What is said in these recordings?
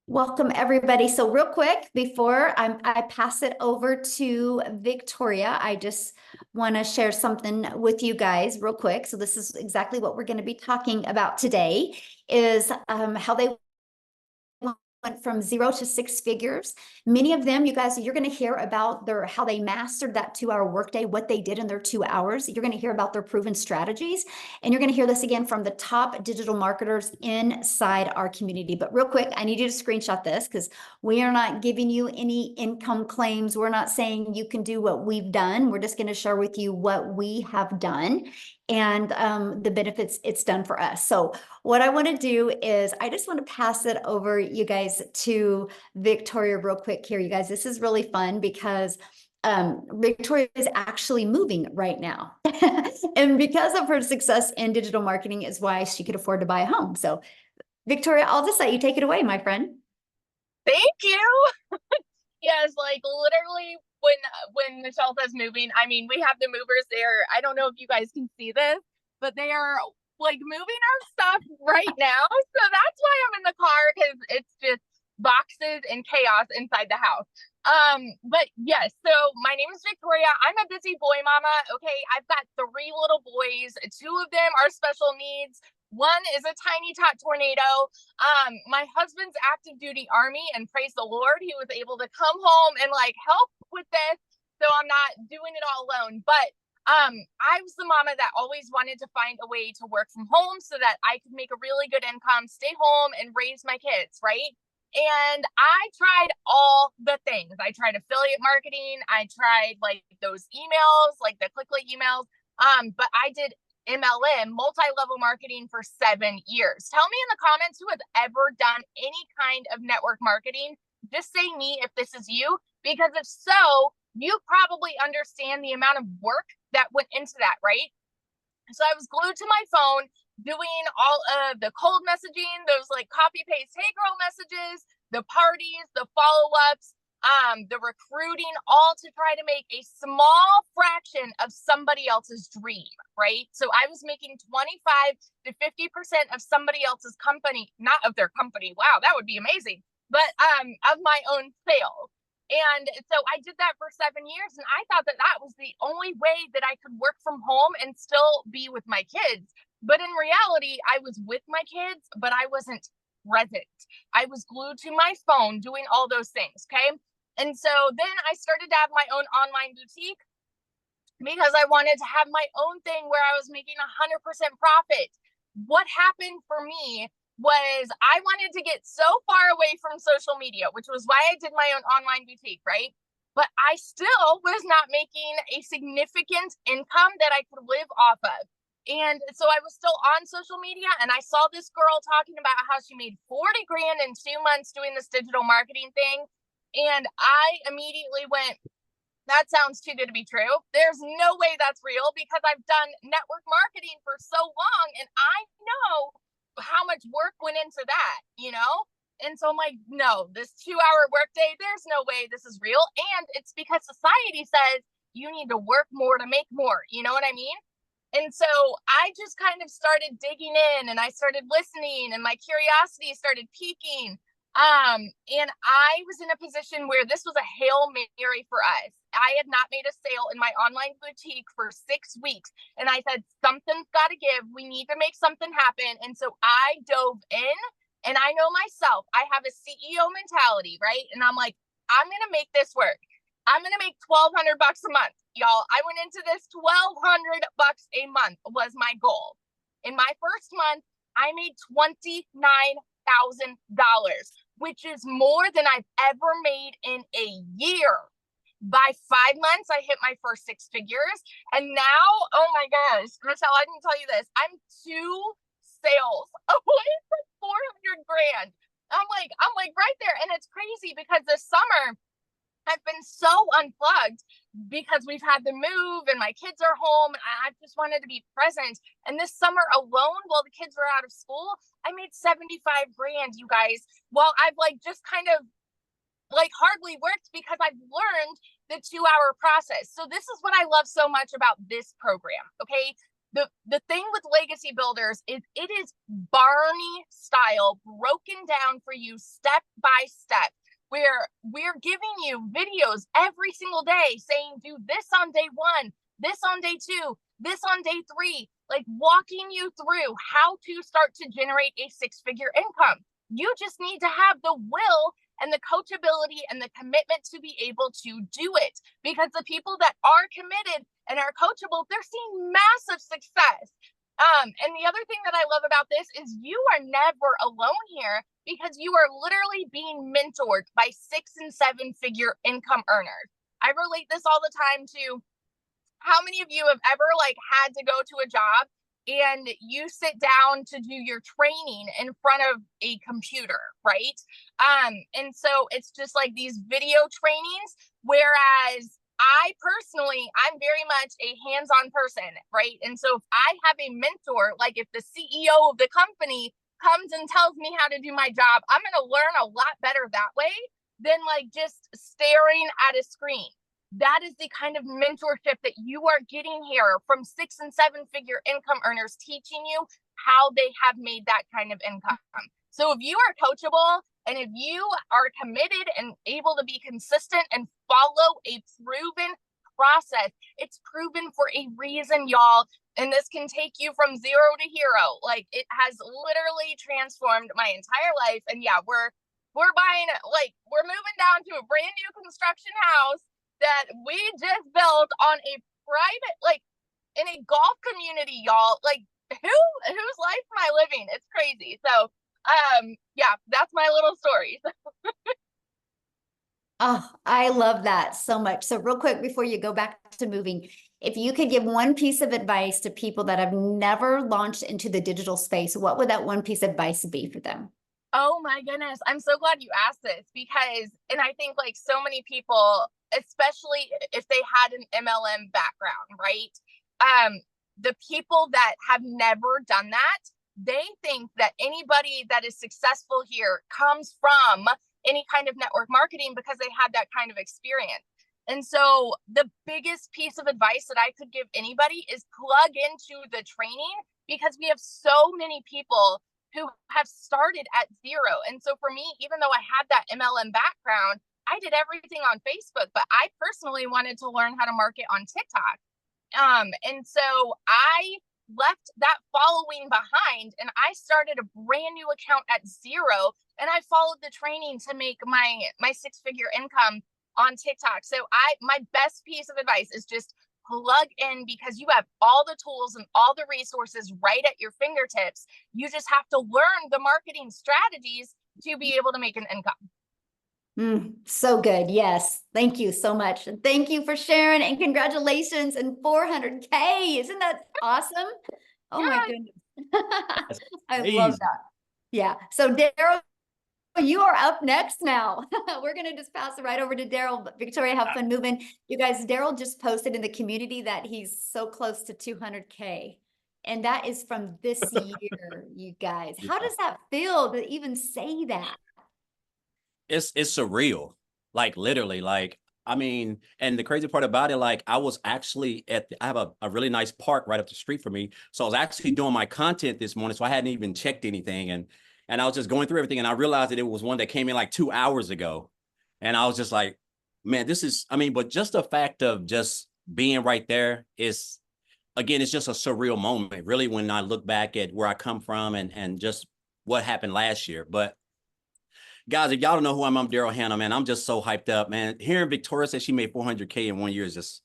Welcome, everybody. So real quick, before I pass it over to Victoria, I just want to share something with you guys real quick. So this is exactly what we're going to be talking about today is how they went from 0 to 6 figures. Many of them, you guys, you're going to hear about how they mastered that 2-hour workday, what they did in their 2 hours. You're going to hear about their proven strategies, and you're going to hear this again from the top digital marketers inside our community. But real quick, I need you to screenshot this because we are not giving you any income claims. We're not saying you can do what we've done. We're just going to share with you what we have done and the benefits it's done for us. So what I want to do is I just want to pass it over, you guys, to Victoria real quick here. You guys, this is really fun because Victoria is actually moving right now. And because of her success in digital marketing is why she could afford to buy a home. So Victoria, I'll just let you take it away, my friend. Thank you. Yes, like literally when Michelle says moving, I mean we have the movers there. I don't know if you guys can see this, but they are like moving our stuff right now. So that's why I'm in the car because it's just boxes and chaos inside the house. But yes, so my name is Victoria. I'm a busy boy mama. Okay, I've got three little boys. Two of them are special needs. One is a tiny tot tornado. My husband's active duty army, and praise the Lord, he was able to come home and like help with this. So I'm not doing it all alone. But I was the mama that always wanted to find a way to work from home so that I could make a really good income, stay home, and raise my kids, right? And I tried all the things. I tried affiliate marketing. I tried like those emails, like the click emails. But I did MLM, multi-level marketing, for 7 years. Tell me in the comments who has ever done any kind of network marketing. Just say me if this is you, because if so, you probably understand the amount of work that went into that, right? So I was glued to my phone doing all of the cold messaging, those like copy paste, hey girl messages, the parties, the follow ups, the recruiting, all to try to make a small fraction of somebody else's dream, right? So I was making 25 to 50% of somebody else's company, not of their company. Wow, that would be amazing. But of my own sales. And so I did that for 7 years, and I thought that that was the only way that I could work from home and still be with my kids. But in reality, I was with my kids, but I wasn't present. I was glued to my phone doing all those things. Okay. And so then I started to have my own online boutique because I wanted to have my own thing where I was making 100% profit. What happened for me was I wanted to get so far away from social media, which was why I did my own online boutique, right? But I still was not making a significant income that I could live off of. And so I was still on social media, and I saw this girl talking about how she made 40 grand in 2 months doing this digital marketing thing. And I immediately went, that sounds too good to be true. There's no way that's real because I've done network marketing for so long and I know how much work went into that, you know? And so I'm like, no, this 2-hour workday, there's no way this is real. And it's because society says you need to work more to make more. You know what I mean? And so I just kind of started digging in and I started listening and my curiosity started piquing. And I was in a position where this was a Hail Mary for us. I had not made a sale in my online boutique for 6 weeks. And I said, something's got to give. We need to make something happen. And so I dove in, and I know myself, I have a CEO mentality, right? And I'm like, I'm going to make this work. I'm going to make $1,200 a month, y'all. I went into this $1,200 a month was my goal. In my first month, I made $29,000, which is more than I've ever made in a year. By 5 months, I hit my first 6 figures. And now, oh my gosh, Michelle, I didn't tell you this. I'm 2 sales away from 400 grand. I'm like right there. And it's crazy because this summer I've been so unplugged because we've had to move and my kids are home. And I just wanted to be present. And this summer alone, while the kids were out of school, I made 75 grand, you guys. Well, I've like just kind of like hardly worked because I've learned the 2-hour process. So this is what I love so much about this program. Okay. the thing with legacy builders is it is Barney style, broken down for you step by step, where we're giving you videos every single day saying, do this on day 1, this on day 2, this on day 3, like walking you through how to start to generate a 6-figure income. You just need to have the will and the coachability and the commitment to be able to do it, because the people that are committed and are coachable, they're seeing massive success. And the other thing that I love about this is you are never alone here, because you are literally being mentored by 6- and 7-figure income earners. I relate this all the time to how many of you have ever like had to go to a job and you sit down to do your training in front of a computer, right? And so it's just like these video trainings, whereas I personally, I'm very much a hands-on person, right? And so if I have a mentor, like if the CEO of the company comes and tells me how to do my job, I'm going to learn a lot better that way than like just staring at a screen. That is the kind of mentorship that you are getting here from 6- and 7-figure income earners, teaching you how they have made that kind of income. So if you are coachable and if you are committed and able to be consistent and follow a proven process, it's proven for a reason, y'all. And this can take you from 0 to hero. Like, it has literally transformed my entire life. And yeah, we're buying, like, we're moving down to a brand new construction house that we just built on a private, like, in a golf community, y'all. Like, whose life am I living? It's crazy. So yeah, that's my little story. Oh, I love that so much. So real quick, before you go back to moving, if you could give one piece of advice to people that have never launched into the digital space, what would that one piece of advice be for them? Oh my goodness. I'm so glad you asked this, because, and I think like so many people, especially if they had an MLM background, right? The people that have never done that, they think that anybody that is successful here comes from any kind of network marketing because they had that kind of experience. And so the biggest piece of advice that I could give anybody is plug into the training, because we have so many people who have started at 0. And so for me, even though I had that MLM background, I did everything on Facebook, but I personally wanted to learn how to market on TikTok. And so I left that following behind and I started a brand new account at 0, and I followed the training to make my 6-figure income on TikTok. So my best piece of advice is just plug in, because you have all the tools and all the resources right at your fingertips. You just have to learn the marketing strategies to be able to make an income. So good. Yes. Thank you so much. And thank you for sharing, and congratulations and 400K. Isn't that awesome? Oh my goodness. That's I love crazy. that. Yeah. So Daryl, you are up next now. We're going to just pass it right over to Daryl. Victoria, have fun moving. You guys, Daryl just posted in the community that he's so close to 200K. And that is from this year, you guys. How does that feel to even say that? It's surreal. Like literally, like I mean, and the crazy part about it, like I was actually I have a really nice park right up the street from me. So I was actually doing my content this morning. So I hadn't even checked anything. And I was just going through everything, and I realized that it was one that came in like 2 hours ago. And I was just like, man, this is, I mean, but just the fact of just being right there is, again, it's just a surreal moment, really, when I look back at where I come from and just what happened last year. But guys, if y'all don't know who I'm Daryl Hannah, man. I'm just so hyped up, man. Hearing Victoria say she made 400K in 1 year is just,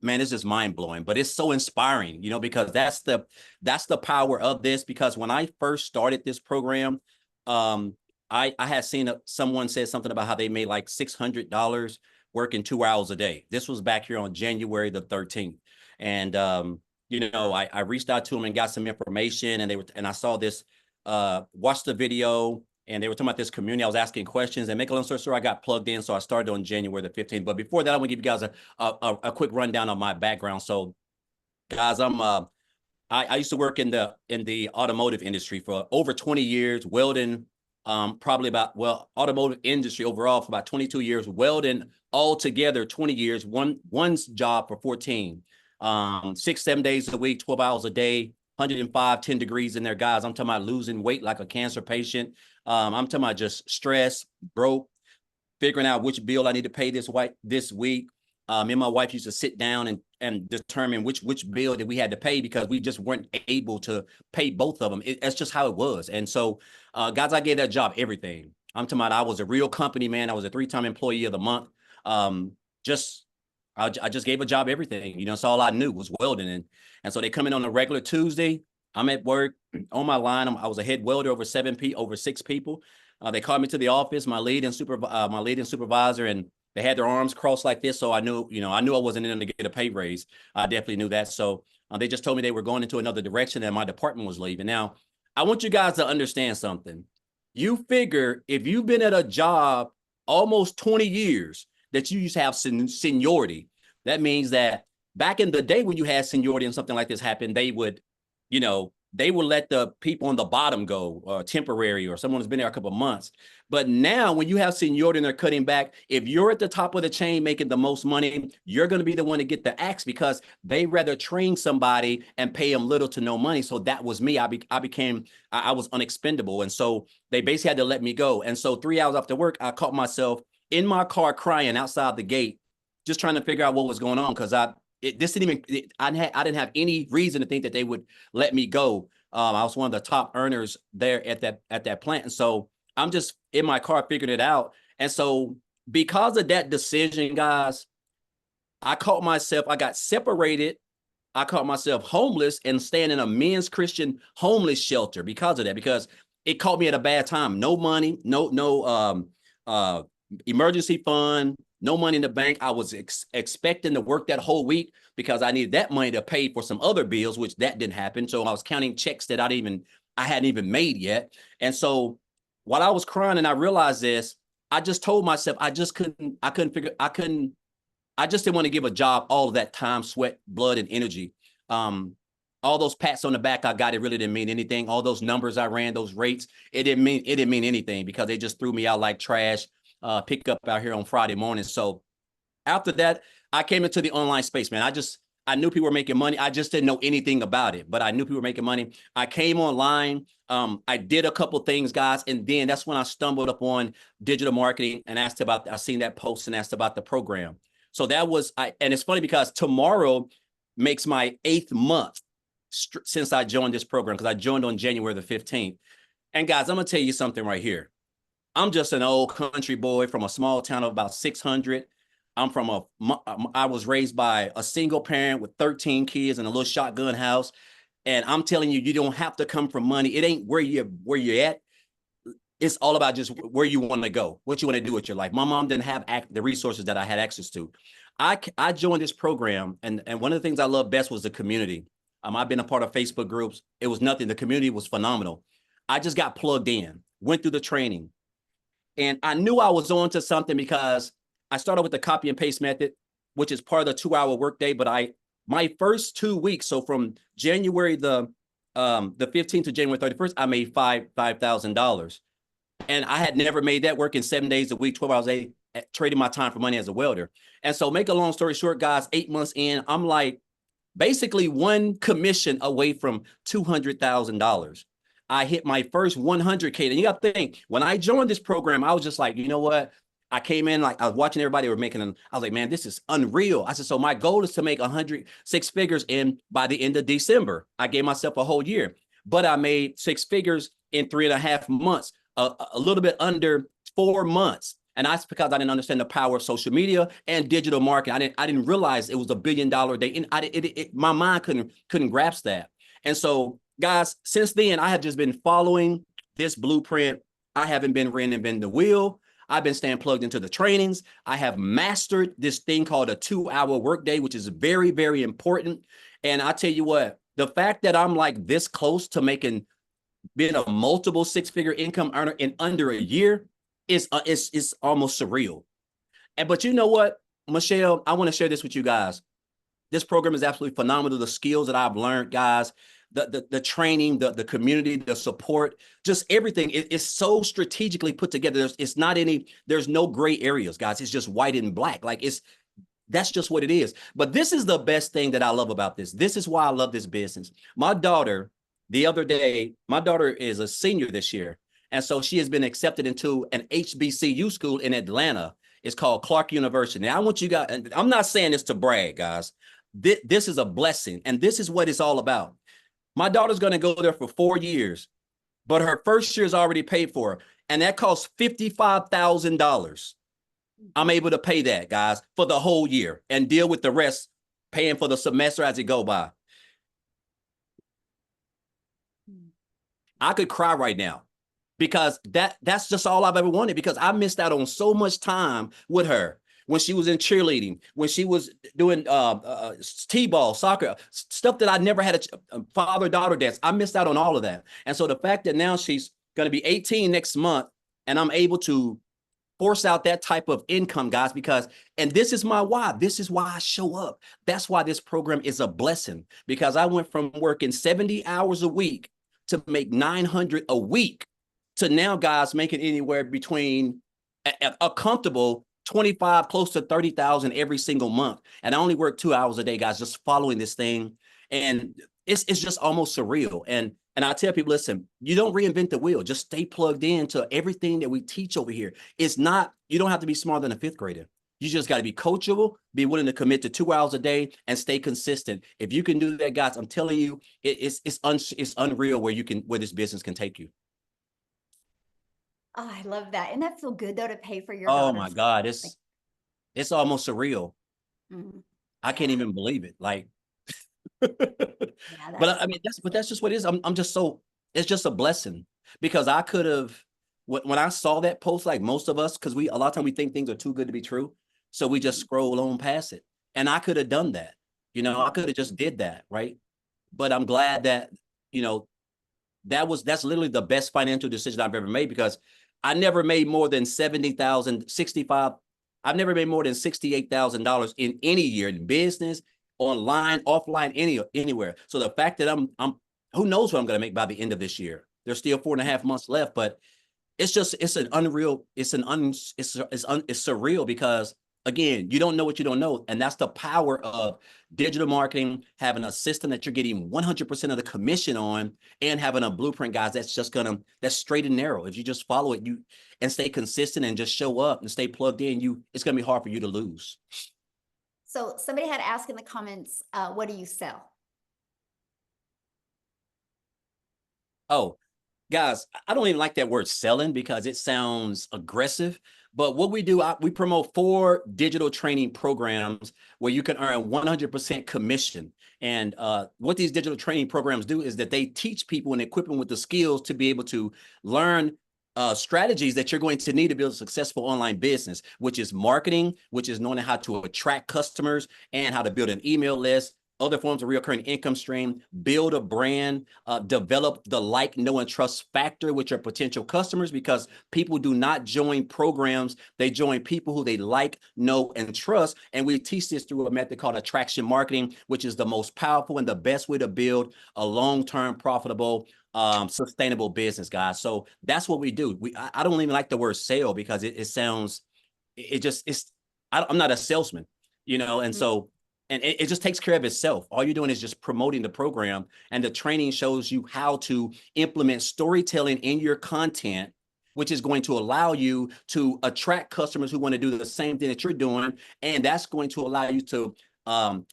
man, it's just mind blowing. But it's so inspiring, you know, because that's the power of this. Because when I first started this program, I had seen someone said something about how they made like $600 working 2 hours a day. This was back here on January the 13th, and you know, I reached out to them and got some information, and I saw this, watched the video. And they were talking about this community. I was asking questions, and make a long story short, I got plugged in. So I started on January the 15th. But before that, I want to give you guys a quick rundown of my background. So, guys, I used to work in the automotive industry for over 20 years, welding, automotive industry overall for about 22 years, welding all together 20 years, one's job for 14. 6, 7 days a week, 12 hours a day, 105, 10 degrees in there, guys. I'm talking about losing weight like a cancer patient. I'm talking about just stress, broke, figuring out which bill I need to pay this week. Me and my wife used to sit down and determine which bill that we had to pay because we just weren't able to pay both of them. That's just how it was. And so, guys, I gave that job everything. I'm talking about I was a real company man. I was a 3-time employee of the month. I just gave a job everything. You know, that's all I knew was welding. And so they come in on a regular Tuesday. I'm at work on my line. I was a head welder over 6 people. They called me to the office, my lead and supervisor, and they had their arms crossed like this. So I knew I wasn't in them to get a pay raise. I definitely knew that. So they just told me they were going into another direction and my department was leaving. Now, I want you guys to understand something. You figure if you've been at a job almost 20 years that you used to have seniority, that means that back in the day when you had seniority and something like this happened, they would let the people on the bottom go, temporary, or someone who's been there a couple of months. But now when you have seniority and they're cutting back, if you're at the top of the chain making the most money, you're going to be the one to get the axe because they rather train somebody and pay them little to no money. So that was me. I was unexpendable. And so they basically had to let me go. And so 3 hours after work, I caught myself in my car crying outside the gate, just trying to figure out what was going on because I didn't have any reason to think that they would let me go. I was one of the top earners there at that plant. And so I'm just in my car figuring it out. And so because of that decision, guys, I got separated. I caught myself homeless and staying in a men's Christian homeless shelter because of that, because it caught me at a bad time. No money, no emergency fund, no money in the bank. I was expecting to work that whole week because I needed that money to pay for some other bills, which that didn't happen. So I was counting checks that I hadn't even made yet. And so while I was crying and I realized this, I just told myself I just didn't want to give a job all of that time, sweat, blood, and energy. All those pats on the back I got, it really didn't mean anything. All those numbers I ran, those rates, it didn't mean anything because they just threw me out like trash. Pick up out here on Friday morning. So after that, I came into the online space, man. I knew people were making money. I just didn't know anything about it, but I knew people were making money. I came online. I did a couple things, guys. And then that's when I stumbled upon digital marketing and I seen that post and asked about the program. So and it's funny because tomorrow makes my 8th month since I joined this program, because I joined on January the 15th. And guys, I'm going to tell you something right here. I'm just an old country boy from a small town of about 600. I was raised by a single parent with 13 kids in a little shotgun house. And I'm telling you, you don't have to come from money. It ain't where you're at. It's all about just where you want to go, what you want to do with your life. My mom didn't have the resources that I had access to. I joined this program, and one of the things I love best was the community. I've been a part of Facebook groups. It was nothing. The community was phenomenal. I just got plugged in, went through the training. And I knew I was on to something because I started with the copy and paste method, which is part of the 2-hour workday. But my first 2 weeks, so from January the 15th to January 31st, I made $5,000. And I had never made that working 7 days a week, 12 hours a day, trading my time for money as a welder. And so make a long story short, guys, 8 months in, I'm like basically one commission away from $200,000. I hit my first 100K. And you got to think, when I joined this program, I was just like, you know what? I came in, like I was watching everybody were making them. I was like, man, this is unreal. I said, so my goal is to make 6 figures by the end of December. I gave myself a whole year, but I made 6 figures in 3.5 months, a little bit under 4 months. And that's because I didn't understand the power of social media and digital marketing. I didn't realize it was $1 billion day. And my mind couldn't grasp that. And so, guys, since then, I have just been following this blueprint. I haven't been reinventing the wheel. I've been staying plugged into the trainings. I have mastered this thing called a 2-hour workday, which is very, very important. And I tell you what, the fact that I'm like this close to being a multiple 6-figure income earner in under a year is almost surreal. But you know what, Michelle, I want to share this with you guys. This program is absolutely phenomenal. The skills that I've learned, guys, the training, the community, the support, just everything is so strategically put together. There's no gray areas, guys. It's just white and black. Like That's just what it is. But this is the best thing that I love about this. This is why I love this business. My daughter, the other day, my daughter is a senior this year. And so she has been accepted into an HBCU school in Atlanta. It's called Clark University. Now, I want you guys, and I'm not saying this to brag, guys. This is a blessing, and this is what it's all about. My daughter's going to go there for 4 years, but her first year is already paid for, and that costs $55,000. I'm able to pay that, guys, for the whole year and deal with the rest, paying for the semester as it go by. I could cry right now because that's just all I've ever wanted, because I missed out on so much time with her when she was in cheerleading, when she was doing t-ball, soccer, stuff that I never had a father-daughter dance. I missed out on all of that. And so the fact that now she's going to be 18 next month and I'm able to force out that type of income, guys, because, and this is my why. This is why I show up. That's why this program is a blessing, because I went from working 70 hours a week to make 900 a week to now, guys, making anywhere between a comfortable 25, close to 30,000 every single month. And I only work 2 hours a day, guys, just following this thing. And it's just almost surreal. And I tell people, listen, you don't reinvent the wheel. Just stay plugged into everything that we teach over here. It's not, you don't have to be smarter than a fifth grader. You just got to be coachable, be willing to commit to 2 hours a day, and stay consistent. If you can do that, guys, I'm telling you, it's unreal where this business can take you. Oh, I love that. And that feel good though to pay for your Oh daughter's. my God, it's almost surreal. Mm, I can't even believe it. Like, yeah, but I mean, that's just what it is. I'm just so, it's just a blessing, because I could have, when I saw that post, like most of us, because a lot of times we think things are too good to be true, so we just scroll on past it. And I could have done that, I could have just did that, right? But I'm glad that, you know, that's literally the best financial decision I've ever made, because I never made more than 70,000, 65. I've never made more than $68,000 in any year in business, online, offline, anywhere. So the fact that I'm who knows what I'm going to make by the end of this year. There's still 4.5 months left, but it's surreal, because again, you don't know what you don't know. And that's the power of digital marketing, having a system that you're getting 100% of the commission on, and having a blueprint, guys, that's straight and narrow. If you just follow it, and stay consistent and just show up and stay plugged in, it's going to be hard for you to lose. So somebody had asked in the comments, what do you sell? Oh, guys, I don't even like that word selling, because it sounds aggressive. But what we do, we promote 4 digital training programs where you can earn 100% commission. And what these digital training programs do is that they teach people and equip them with the skills to be able to learn strategies that you're going to need to build a successful online business, which is marketing, which is knowing how to attract customers and how to build an email list, other forms of recurring income stream, build a brand, develop the like, know, and trust factor with your potential customers, because people do not join programs. They join people who they like, know, and trust. And we teach this through a method called attraction marketing, which is the most powerful and the best way to build a long-term, profitable, sustainable business, guys. So that's what we do. I don't even like the word sale, because it sounds, I'm not a salesman, and so, and it just takes care of itself. All you're doing is just promoting the program, and the training shows you how to implement storytelling in your content, which is going to allow you to attract customers who want to do the same thing that you're doing. And that's going to allow you to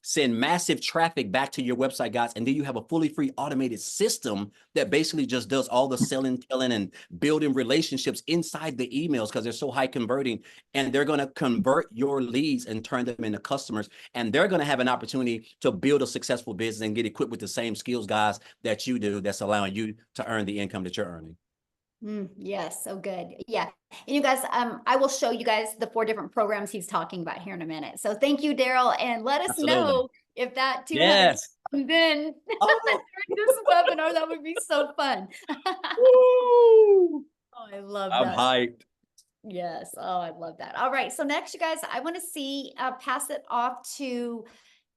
send massive traffic back to your website, guys. And then you have a fully free automated system that basically just does all the selling, telling, and building relationships inside the emails, because they're so high converting. And they're going to convert your leads and turn them into customers. And they're going to have an opportunity to build a successful business and get equipped with the same skills, guys, that you do, that's allowing you to earn the income that you're earning. Yes, so good. Yeah. And you guys, I will show you guys the 4 different programs he's talking about here in a minute. So thank you, Daryl. And let us Absolutely. know if that 200 Yes. comes in Oh. during this webinar. That would be so fun. Woo. Oh, I love I'm that. hyped. Yes. Oh, I love that. All right. So next, you guys, I want to pass it off to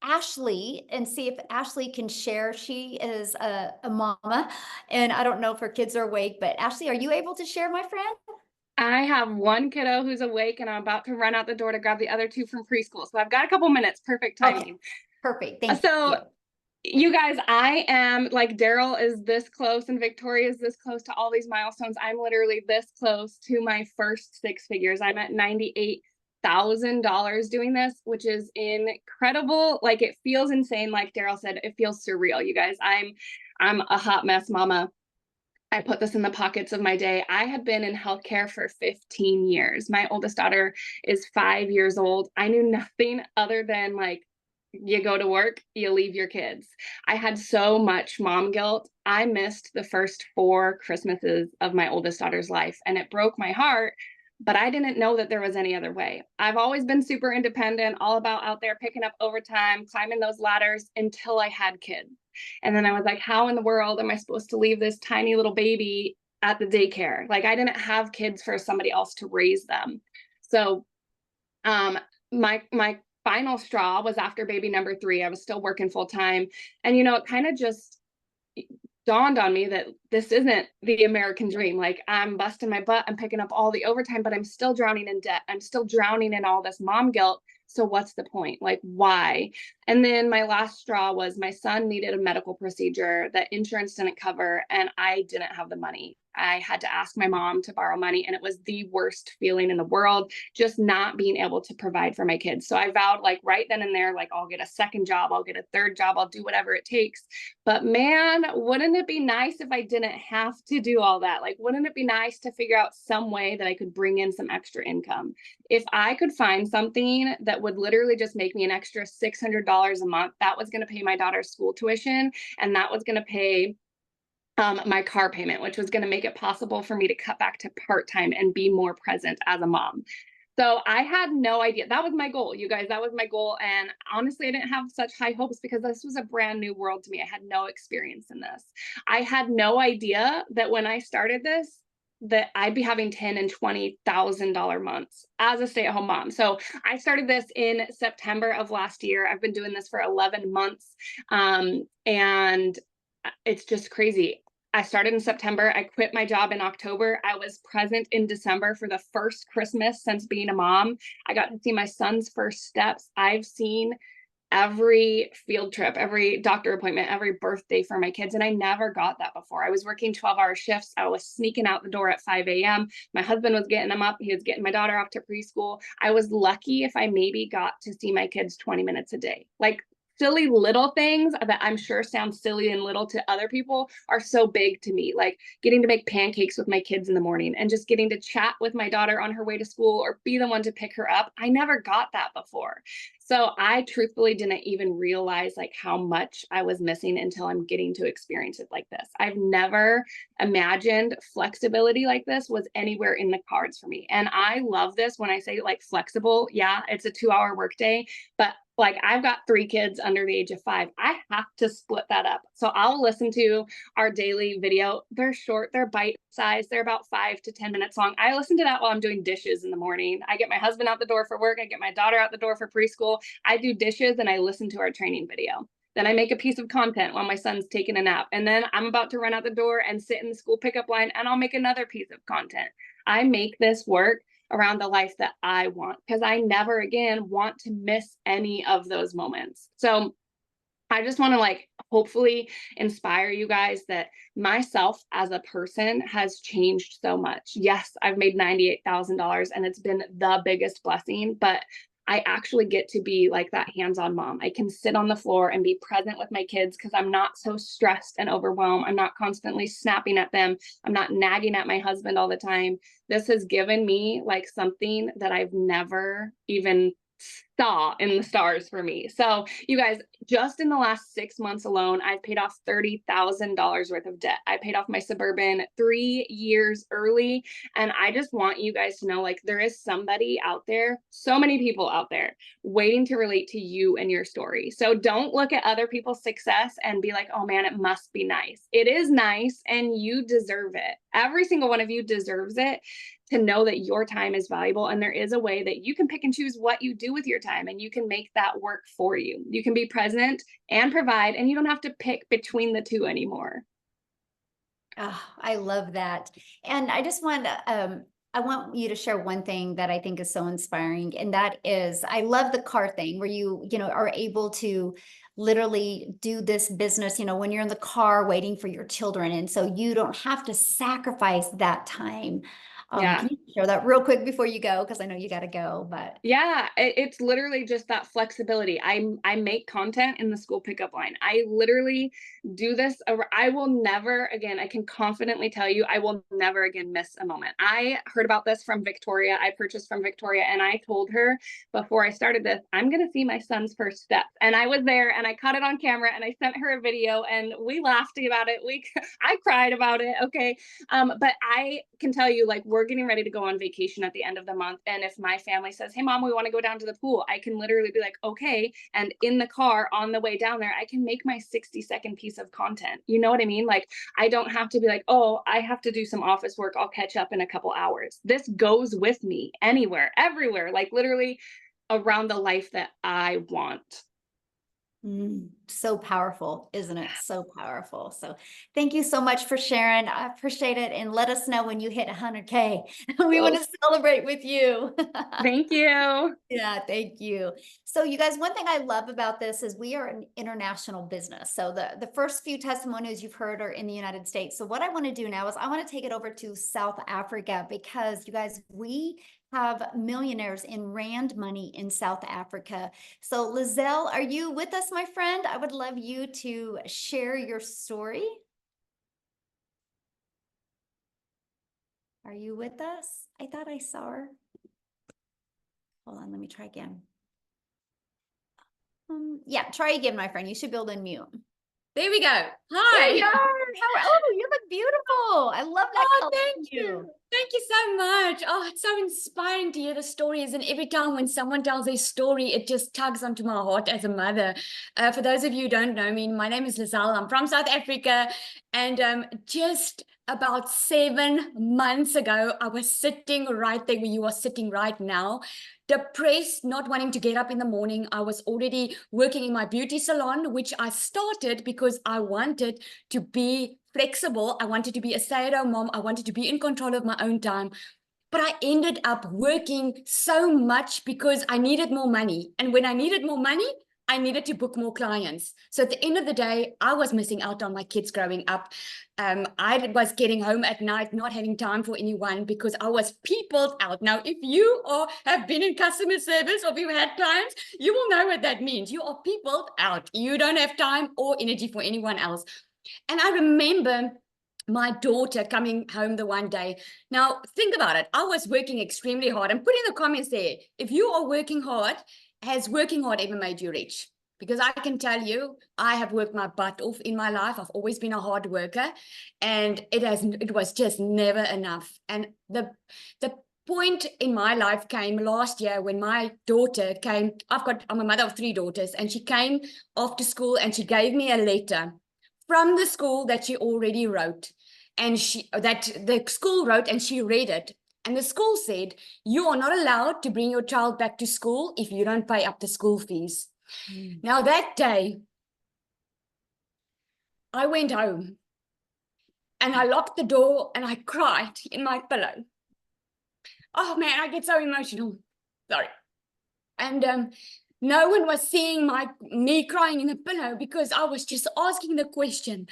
Ashley and see if Ashley can share. She is a mama, and I don't know if her kids are awake, but Ashley, are you able to share, my friend? I have one kiddo who's awake and I'm about to run out the door to grab the other two from preschool. So I've got a couple minutes. Perfect Okay, timing. perfect. Thank So you. you guys, I am like Daryl is this close and Victoria is this close to all these milestones. I'm literally this close to my first six figures. I'm at $98,000 doing this, which is incredible. Like it feels insane. Like Daryl said, it feels surreal. You guys, I'm a hot mess mama. I put this in the pockets of my day. I had been in healthcare for 15 years. My oldest daughter is 5 years old. I knew nothing other than like, you go to work, you leave your kids. I had so much mom guilt. I missed the first 4 Christmases of my oldest daughter's life, and it broke my heart. But I didn't know that there was any other way. I've always been super independent, all about out there picking up overtime, climbing those ladders until I had kids. And then I was like, how in the world am I supposed to leave this tiny little baby at the daycare? Like I didn't have kids for somebody else to raise them. So um my final straw was after baby number 3. I was still working full time. And it kind of just dawned on me that this isn't the American dream. Like I'm busting my butt, I'm picking up all the overtime, but I'm still drowning in debt. I'm still drowning in all this mom guilt. So what's the point? Like why? And then my last straw was my son needed a medical procedure that insurance didn't cover and I didn't have the money. I had to ask my mom to borrow money and it was the worst feeling in the world, just not being able to provide for my kids. So I vowed like right then and there, like I'll get a second job, I'll get a third job, I'll do whatever it takes. But man, wouldn't it be nice if I didn't have to do all that? Like, wouldn't it be nice to figure out some way that I could bring in some extra income? If I could find something that would literally just make me an extra $600 a month, that was going to pay my daughter's school tuition and that was going to pay my car payment, which was going to make it possible for me to cut back to part-time and be more present as a mom. So I had no idea. That was my goal, you guys. That was my goal. And honestly, I didn't have such high hopes because this was a brand new world to me. I had no experience in this. I had no idea that when I started this, that I'd be having $10,000 and $20,000 months as a stay-at-home mom. So I started this in September of last year. I've been doing this for 11 months. And it's just crazy. I started in September. I quit my job in October. I was present in December for the first Christmas since being a mom. I got to see my son's first steps. I've seen every field trip, every doctor appointment, every birthday for my kids. And I never got that before. I was working 12-hour shifts. I was sneaking out the door at 5 a.m. My husband was getting them up. He was getting my daughter off to preschool. I was lucky if I maybe got to see my kids 20 minutes a day. Like silly little things that I'm sure sound silly and little to other people are so big to me. Like getting to make pancakes with my kids in the morning and just getting to chat with my daughter on her way to school or be the one to pick her up. I never got that before. So I truthfully didn't even realize like how much I was missing until I'm getting to experience it like this. I've never imagined flexibility like this was anywhere in the cards for me. And I love this when I say like flexible. Yeah, it's a 2-hour workday, but like I've got 3 kids under the age of 5. I have to split that up. So I'll listen to our daily video. They're short, they're bite sized, they're about 5 to 10 minutes long. I listen to that while I'm doing dishes in the morning. I get my husband out the door for work. I get my daughter out the door for preschool. I do dishes and I listen to our training video. Then I make a piece of content while my son's taking a nap. And then I'm about to run out the door and sit in the school pickup line and I'll make another piece of content. I make this work around the life that I want because I never again want to miss any of those moments. So I just want to like hopefully inspire you guys that myself as a person has changed so much. Yes, I've made $98,000 and it's been the biggest blessing, but I actually get to be like that hands-on mom. I can sit on the floor and be present with my kids because I'm not so stressed and overwhelmed. I'm not constantly snapping at them. I'm not nagging at my husband all the time. This has given me like something that I've never even saw in the stars for me. So you guys, just in the last 6 months alone, I've paid off $30,000 worth of debt. I paid off my Suburban 3 years early. And I just want you guys to know, like, there is somebody out there, so many people out there waiting to relate to you and your story. So don't look at other people's success and be like, oh man, it must be nice. It is nice and you deserve it. Every single one of you deserves it, to know that your time is valuable and there is a way that you can pick and choose what you do with your time and you can make that work for you. You can be present and provide and you don't have to pick between the two anymore. Oh, I love that. And I just want to I want you to share one thing that I think is so inspiring, and that is, I love the car thing where you know, are able to literally do this business, you know, when you're in the car waiting for your children. And so you don't have to sacrifice that time. Yeah. Can you share that real quick before you go? Because I know you got to go, but. Yeah, it's literally just that flexibility. I make content in the school pickup line. I literally do this. I will never again, I can confidently tell you, I will never again miss a moment. I heard about this from Victoria. I purchased from Victoria, and I told her before I started this, I'm going to see my son's first steps. And I was there, and I caught it on camera, and I sent her a video, and we laughed about it. I cried about it. Okay. But I can tell you, like, we're getting ready to go on vacation at the end of the month. And if my family says, hey, mom, we want to go down to the pool, I can literally be like, okay. And in the car on the way down there, I can make my 60-second piece of content. You know what I mean? Like, I don't have to be like, oh, I have to do some office work. I'll catch up in a couple hours. This goes with me anywhere, everywhere, like literally around the life that I want. So powerful, isn't it? So powerful. So thank you so much for sharing. I appreciate it. And let us know when you hit 100K. We want to celebrate with you. Thank you. Yeah, thank you. So you guys, one thing I love about this is we are an international business. So the first few testimonials you've heard are in the United States. So what I want to do now is I want to take it over to South Africa, because you guys, we have millionaires in rand money in South Africa. So Lizelle, are you with us, my friend? I would love you to share your story. Are you with us? I thought I saw her. Hold on, let me try again. Yeah, try again, my friend. You should be able to unmute. There we go. There Hi. you are. Oh, you look beautiful. I love that Oh, color thank on you. Thank you so much. Oh, it's so inspiring to hear the stories. And every time when someone tells their story, it just tugs onto my heart as a mother. For those of you who don't know me, my name is Lizelle. I'm from South Africa. And just about 7 months ago, I was sitting right there where you are sitting right now, depressed, not wanting to get up in the morning. I was already working in my beauty salon, which I started because I wanted to be flexible. I wanted to be a stay-at-home mom. I wanted to be in control of my own time. But I ended up working so much because I needed more money. And when I needed more money, I needed to book more clients. So at the end of the day, I was missing out on my kids growing up. I was getting home at night, not having time for anyone because I was peopled out. Now, if you have been in customer service or if you've had clients, you will know what that means. You are peopled out. You don't have time or energy for anyone else. And I remember my daughter coming home the one day. Now, think about it. I was working extremely hard. And put in the comments there, if you are working hard, has working hard ever made you rich? Because I can tell you, I have worked my butt off in my life. I've always been a hard worker, and it was just never enough. And the point in my life came last year when my daughter came. I'm a mother of 3 daughters, and she came after school and she gave me a letter from the school that she already wrote, and that the school wrote, and she read it. And the school said, you are not allowed to bring your child back to school if you don't pay up the school fees. Now that day, I went home and I locked the door and I cried in my pillow. Oh man, I get so emotional. Sorry. And no one was seeing me crying in the pillow because I was just asking the question,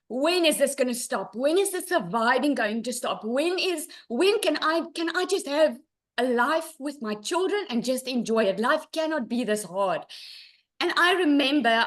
when is this going to stop? When is the surviving going to stop? When can I just have a life with my children and just enjoy it? Life cannot be this hard. And I remember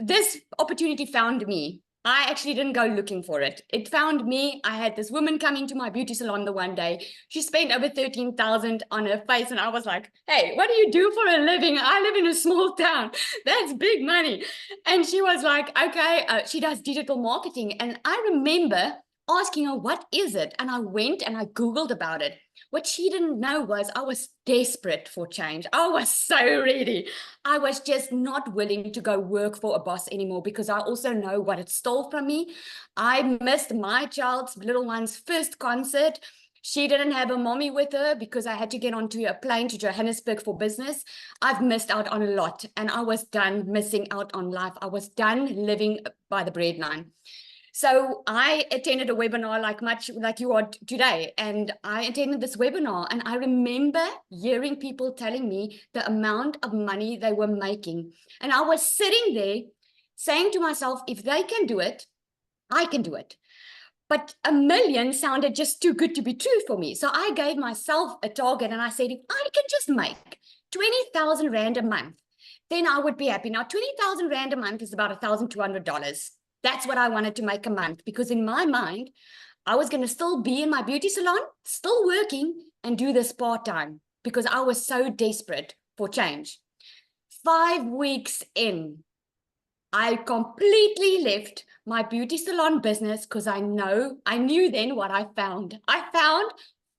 this opportunity found me. I actually didn't go looking for it. It found me. I had this woman come into my beauty salon the one day. She spent over 13,000 on her face. And I was like, hey, what do you do for a living? I live in a small town. That's big money. And she was like, okay, she does digital marketing. And I remember asking her, what is it? And I went and I Googled about it. What she didn't know was I was desperate for change. I was so ready. I was just not willing to go work for a boss anymore because I also know what it stole from me. I missed my child's little one's first concert. She didn't have a mommy with her because I had to get onto a plane to Johannesburg for business. I've missed out on a lot, and I was done missing out on life. I was done living by the breadline. So I attended a webinar much like you are today, and I attended this webinar, and I remember hearing people telling me the amount of money they were making. And I was sitting there saying to myself, if they can do it, I can do it. But $1 million sounded just too good to be true for me. So I gave myself a target and I said, if I can just make 20,000 Rand a month, then I would be happy. Now, 20,000 Rand a month is about $1,200. That's what I wanted to make a month, because in my mind, I was going to still be in my beauty salon, still working, and do this part-time because I was so desperate for change. 5 weeks in, I completely left my beauty salon business because I knew then what I found. I found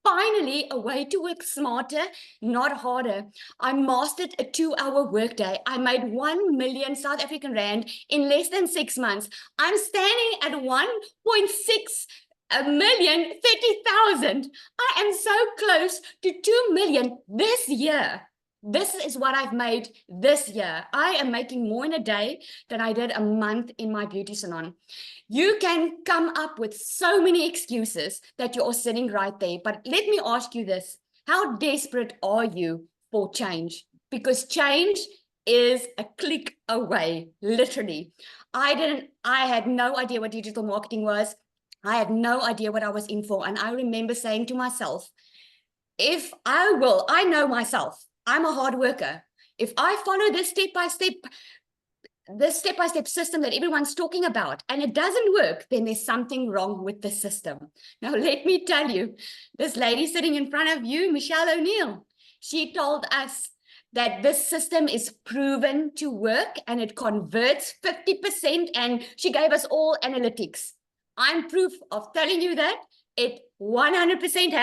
finally a way to work smarter, not harder. I mastered a 2-hour workday. I made 1 million South African Rand in less than 6 months. I'm standing at 1.6 million, 30,000. I am so close to 2 million this year. This is what I've made this year. I am making more in a day than I did a month in my beauty salon. You can come up with so many excuses that you're sitting right there. But let me ask you this. How desperate are you for change? Because change is a click away, literally. I had no idea what digital marketing was. I had no idea what I was in for. And I remember saying to myself, I know myself. I'm a hard worker. If I follow this step-by-step system that everyone's talking about, and it doesn't work, then there's something wrong with the system. Now, let me tell you, this lady sitting in front of you, Michelle O'Neill, she told us that this system is proven to work and it converts 50%, and she gave us all analytics. I'm proof of telling you that it 100%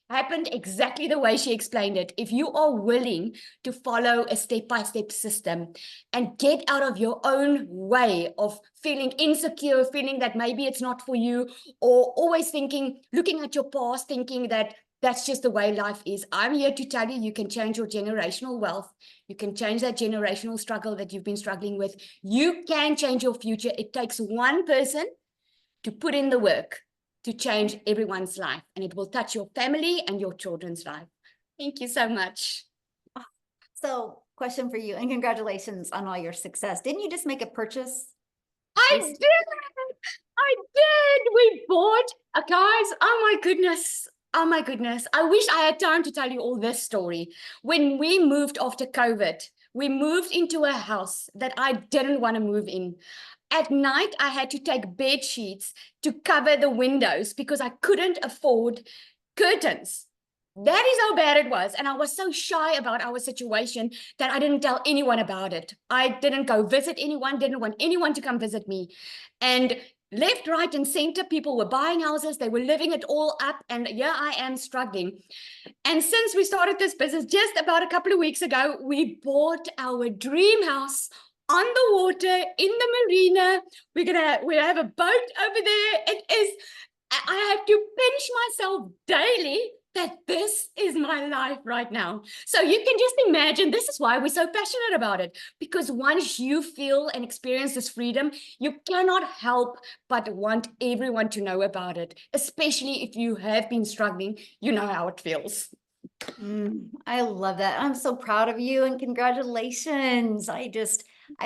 happened exactly the way she explained it. If you are willing to follow a step-by-step system and get out of your own way of feeling insecure, feeling that maybe it's not for you, or always looking at your past, thinking that that's just the way life is. I'm here to tell you, you can change your generational wealth. You can change that generational struggle that you've been struggling with. You can change your future. It takes one person to put in the work to change everyone's life, and it will touch your family and your children's life. Thank you so much. So, question for you, and congratulations on all your success. Didn't you just make a purchase? I did. We bought, guys, oh my goodness. Oh my goodness. I wish I had time to tell you all this story. When we moved after COVID, we moved into a house that I didn't want to move in. At night, I had to take bed sheets to cover the windows because I couldn't afford curtains. That is how bad it was. And I was so shy about our situation that I didn't tell anyone about it. I didn't go visit anyone, didn't want anyone to come visit me. And left, right, and center, people were buying houses. They were living it all up. And yeah, I am struggling. And since we started this business just about a couple of weeks ago, we bought our dream house on the water in the marina. We have a boat over there. I have to pinch myself daily that this is my life right now. So you can just imagine, this is why we're so passionate about it, because once you feel and experience this freedom, you cannot help but want everyone to know about it, especially if you have been struggling, you know how it feels. I love that. I'm so proud of you, and congratulations. I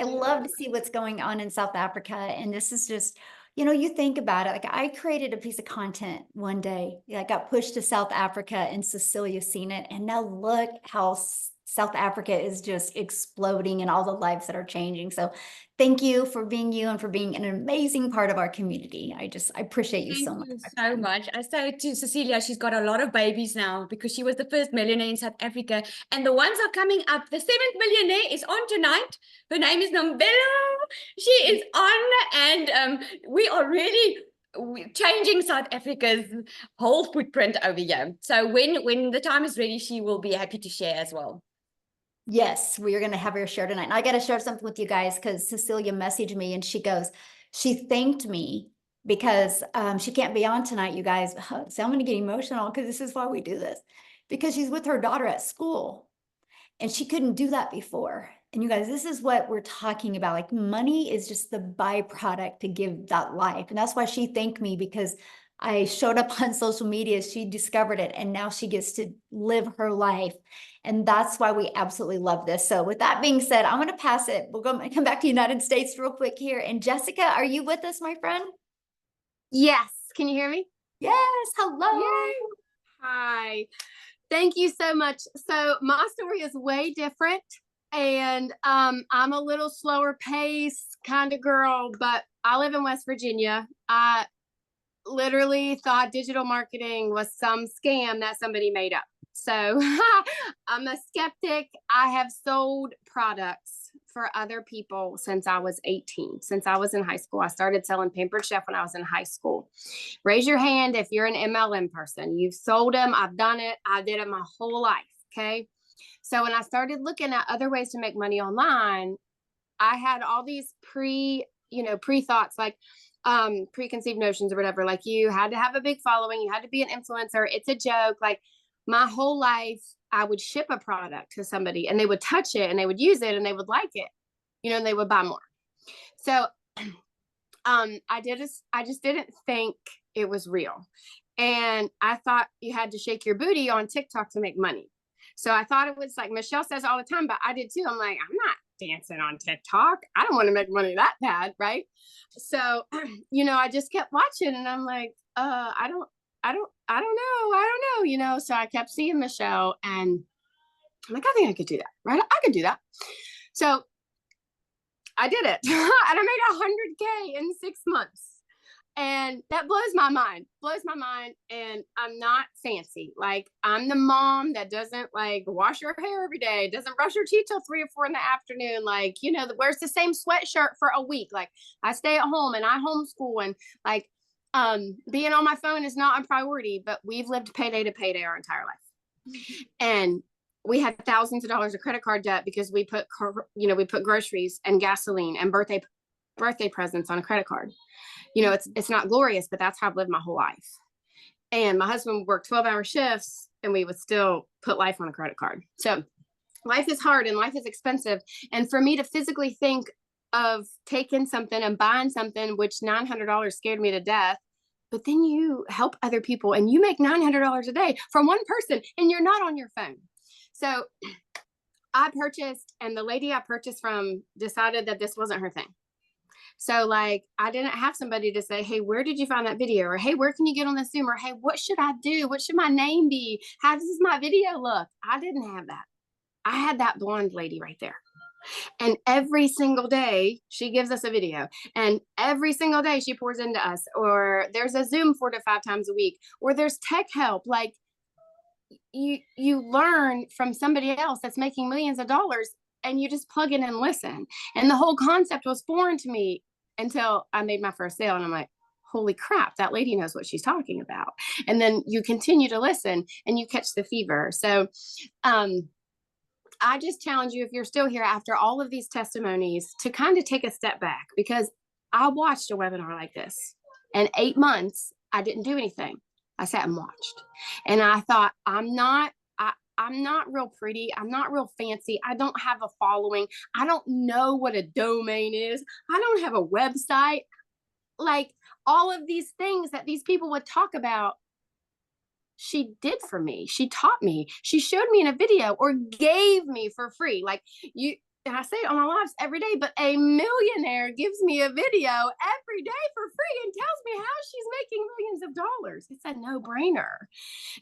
love to see what's going on in South Africa. And this is just, you think about it. Like, I created a piece of content one day. I got pushed to South Africa, and Cecilia's seen it. And now look how South Africa is just exploding and all the lives that are changing. So thank you for being you and for being an amazing part of our community. I appreciate you so much. Thank you so much. I say to Cecilia, she's got a lot of babies now because she was the first millionaire in South Africa. And the ones are coming up. The 7th millionaire is on tonight. Her name is Nombelo. She is on, and we are really changing South Africa's whole footprint over here. So when the time is ready, she will be happy to share as well. Yes, we are going to have her share tonight. And I got to share something with you guys because Cecilia messaged me and she thanked me because she can't be on tonight, you guys. So I'm going to get emotional because this is why we do this. Because she's with her daughter at school and she couldn't do that before. And you guys, this is what we're talking about. Like money is just the byproduct to give that life. And that's why she thanked me, because I showed up on social media. She discovered it and now she gets to live her life. And that's why we absolutely love this. So with that being said, I'm going to pass it. We're going to come back to United States real quick here. And Jessica, are you with us, my friend? Yes. Can you hear me? Yes. Hello. Yay. Hi. Thank you so much. So my story is way different, and I'm a little slower pace kind of girl, but I live in West Virginia. I literally thought digital marketing was some scam that somebody made up. So I'm a skeptic. I have sold products for other people since I was 18. Since I was in high school, I started selling Pampered Chef when I was in high school. Raise your hand if you're an MLM person. You've sold them. I've done it. I did it my whole life. Okay. So when I started looking at other ways to make money online, I had all these pre-thoughts, like preconceived notions or whatever. Like, you had to have a big following, you had to be an influencer, it's a joke. Like, my whole life I would ship a product to somebody and they would touch it and they would use it and they would like it, and they would buy more. So I just didn't think it was real. And I thought you had to shake your booty on TikTok to make money. So I thought it was like Michelle says all the time, but I did too. I'm like, I'm not dancing on TikTok. I don't want to make money that bad, right? So, I just kept watching and I'm like, I don't know, So I kept seeing Michelle and I'm like, I think I could do that, right? I could do that. So I did it. And I made 100K in 6 months. And that blows my mind. And I'm not fancy. Like, I'm the mom that doesn't like wash her hair every day, doesn't brush her teeth till 3 or 4 in the afternoon. Like, that wears the same sweatshirt for a week. Like, I stay at home and I homeschool, and like, being on my phone is not a priority, but we've lived payday to payday our entire life. And we had thousands of dollars of credit card debt because we put groceries and gasoline and birthday presents on a credit card. It's not glorious, but that's how I've lived my whole life. And my husband worked 12-hour shifts and we would still put life on a credit card. So life is hard and life is expensive. And for me to physically think of taking something and buying something, which $900 scared me to death, but then you help other people and you make $900 a day from one person and you're not on your phone. So I purchased, and the lady I purchased from decided that this wasn't her thing. So like, I didn't have somebody to say, hey, where did you find that video? Or, hey, where can you get on this Zoom? Or, hey, what should I do? What should my name be? How does my video look? I didn't have that. I had that blonde lady right there. And every single day she gives us a video, and every single day she pours into us, or there's a Zoom 4 to 5 times a week, or there's tech help. Like, you learn from somebody else that's making millions of dollars, and you just plug in and listen. And the whole concept was foreign to me until I made my first sale. And I'm like, holy crap, that lady knows what she's talking about. And then you continue to listen and you catch the fever. So I just challenge you, if you're still here after all of these testimonies, to kind of take a step back, because I watched a webinar like this, and 8 months, I didn't do anything. I sat and watched. And I thought, I'm not real pretty. I'm not real fancy. I don't have a following. I don't know what a domain is. I don't have a website. Like, all of these things that these people would talk about, she did for me. She taught me. She showed me in a video, or gave me for free. Like, and I say it on my lives every day, but a millionaire gives me a video every day for free and tells me how she's making millions of dollars. It's a no-brainer.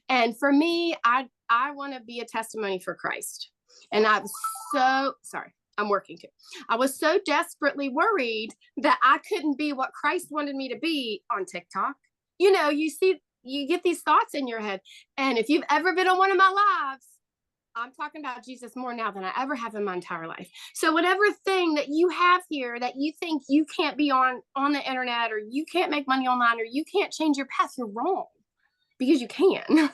And for me, I want to be a testimony for Christ. And I was so sorry. I'm working too. I was so desperately worried that I couldn't be what Christ wanted me to be on TikTok. You get these thoughts in your head. And if you've ever been on one of my lives, I'm talking about Jesus more now than I ever have in my entire life. So whatever thing that you have here that you think you can't be on the internet, or you can't make money online, or you can't change your path, you're wrong, because you can.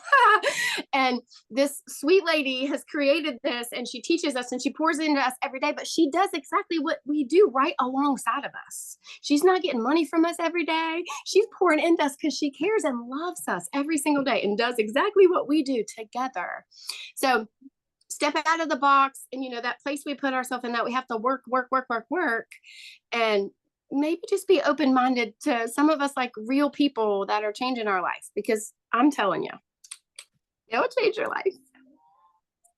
And this sweet lady has created this, and she teaches us and she pours into us every day, but she does exactly what we do right alongside of us. She's not getting money from us every day. She's pouring into us because she cares and loves us every single day, and does exactly what we do together. So step out of the box. And, that place we put ourselves in, that we have to work, and maybe just be open-minded to some of us, like real people that are changing our life, because I'm telling you, it'll change your life.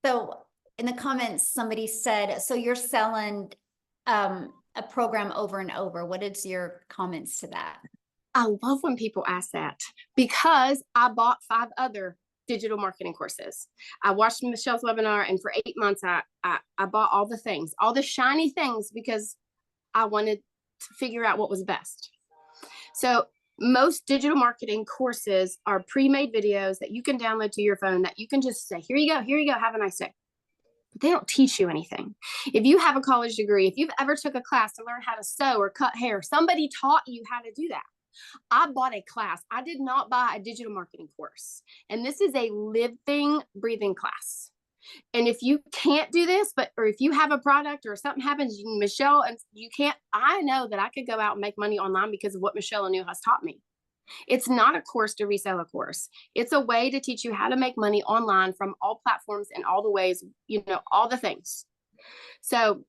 So in the comments, somebody said, so you're selling a program over and over. What is your comments to that? I love when people ask that, because I bought 5 other digital marketing courses. I watched Michelle's webinar, and for 8 months, I bought all the things, all the shiny things, because I wanted to figure out what was best. So most digital marketing courses are pre-made videos that you can download to your phone, that you can just say, here you go, have a nice day. But they don't teach you anything. If you have a college degree, if you've ever took a class to learn how to sew or cut hair, somebody taught you how to do that. I bought a class. I did not buy a digital marketing course. And this is a living, breathing class. And if you can't do this, or if you have a product or something happens, Michelle, and you can't, I know that I could go out and make money online because of what Michelle Anu has taught me. It's not a course to resell a course. It's a way to teach you how to make money online from all platforms and all the ways, all the things. So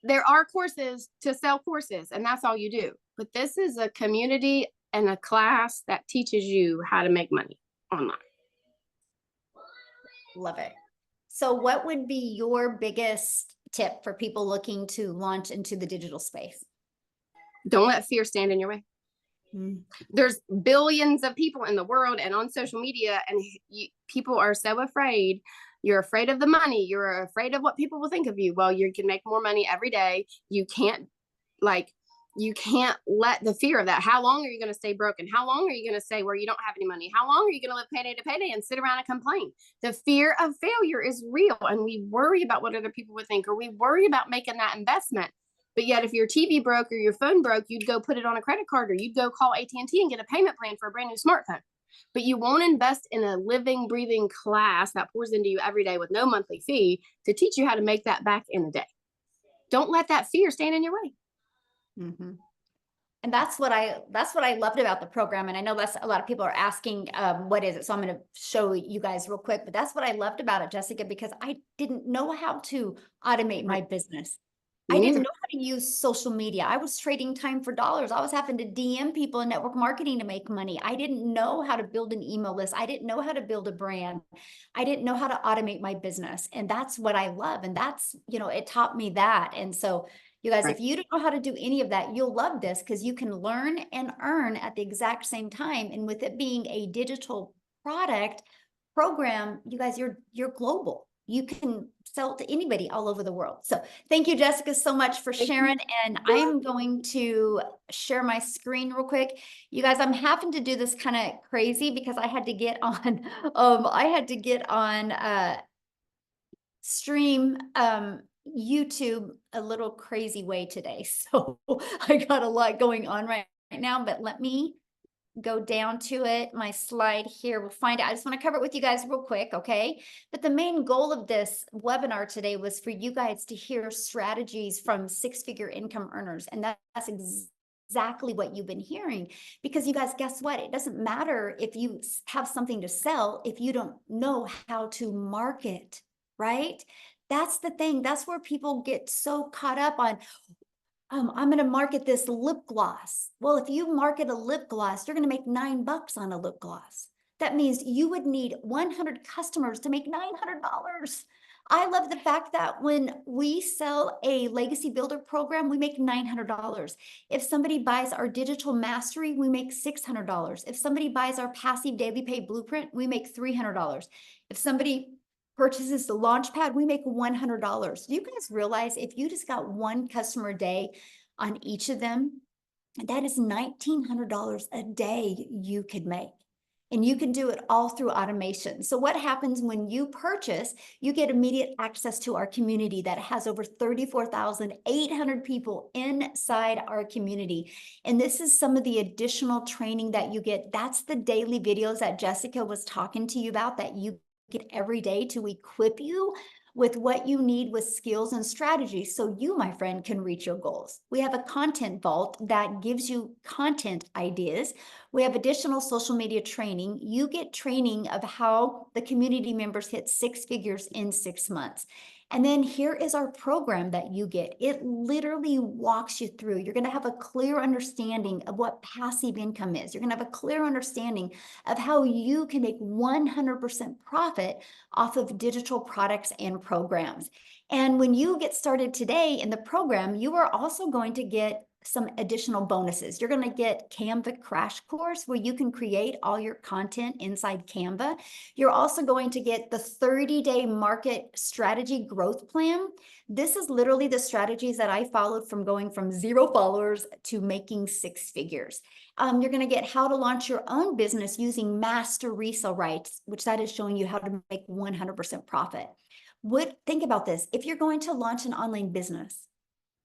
there are courses to sell courses, and that's all you do. But this is a community and a class that teaches you how to make money online. Love it. So what would be your biggest tip for people looking to launch into the digital space? Don't let fear stand in your way. There's billions of people in the world and on social media, and people are so afraid. You're afraid of the money. You're afraid of what people will think of you. Well, you can make more money every day. You can't let the fear of that. How long are you going to stay broken? How long are you going to stay where you don't have any money? How long are you going to live payday to payday and sit around and complain? The fear of failure is real, and we worry about what other people would think, or we worry about making that investment. But yet, if your TV broke or your phone broke, you'd go put it on a credit card, or you'd go call AT&T and get a payment plan for a brand new smartphone. But you won't invest in a living, breathing class that pours into you every day with no monthly fee to teach you how to make that back in a day. Don't let that fear stand in your way. Mm-hmm. And that's what I loved about the program. And I know that's a lot of people are asking, what is it? So I'm going to show you guys real quick, but that's what I loved about it, Jessica, because I didn't know how to automate my business. I didn't know how to use social media. I was trading time for dollars. I was having to DM people in network marketing to make money. I didn't know how to build an email list. I didn't know how to build a brand. I didn't know how to automate my business. And that's what I love. And that's, it taught me that. And so you guys, if you don't know how to do any of that, you'll love this, because you can learn and earn at the exact same time. And with it being a digital product program, you guys, you're global. You can sell to anybody all over the world. So thank you, Jessica, so much for sharing. And I'm going to share my screen real quick. You guys, I'm having to do this kind of crazy because I had to get on, stream YouTube a little crazy way today. So I got a lot going on right now, but let me go down to it. My slide here, we'll find out. I just want to cover it with you guys real quick, okay? But the main goal of this webinar today was for you guys to hear strategies from 6-figure income earners. And that's exactly what you've been hearing, because you guys, guess what? It doesn't matter if you have something to sell if you don't know how to market, right? That's the thing. That's where people get so caught up on, I'm going to market this lip gloss. Well, if you market a lip gloss, you're going to make $9 on a lip gloss. That means you would need 100 customers to make $900. I love the fact that when we sell a legacy builder program, we make $900. If somebody buys our digital mastery, we make $600. If somebody buys our passive daily pay blueprint, we make $300. If somebody purchases the Launchpad, we make $100. Do you guys realize if you just got one customer a day on each of them, that is $1,900 a day you could make. And you can do it all through automation. So what happens when you purchase, you get immediate access to our community that has over 34,800 people inside our community. And this is some of the additional training that you get. That's the daily videos that Jessica was talking to you about that you get every day to equip you with what you need with skills and strategies so you, my friend, can reach your goals. We have a content vault that gives you content ideas. We have additional social media training. You get training of how the community members hit 6 figures in 6 months. And then here is our program that you get. It literally walks you through. You're going to have a clear understanding of what passive income is. You're going to have a clear understanding of how you can make 100% profit off of digital products and programs. And when you get started today in the program, you are also going to get some additional bonuses. You're going to get Canva crash course where you can create all your content inside Canva. You're also going to get the 30-day market strategy growth plan. This is literally the strategies that I followed from going from 0 followers to making 6 figures. You're going to get how to launch your own business using master resale rights, which that is showing you how to make 100% profit. Think about this. If you're going to launch an online business,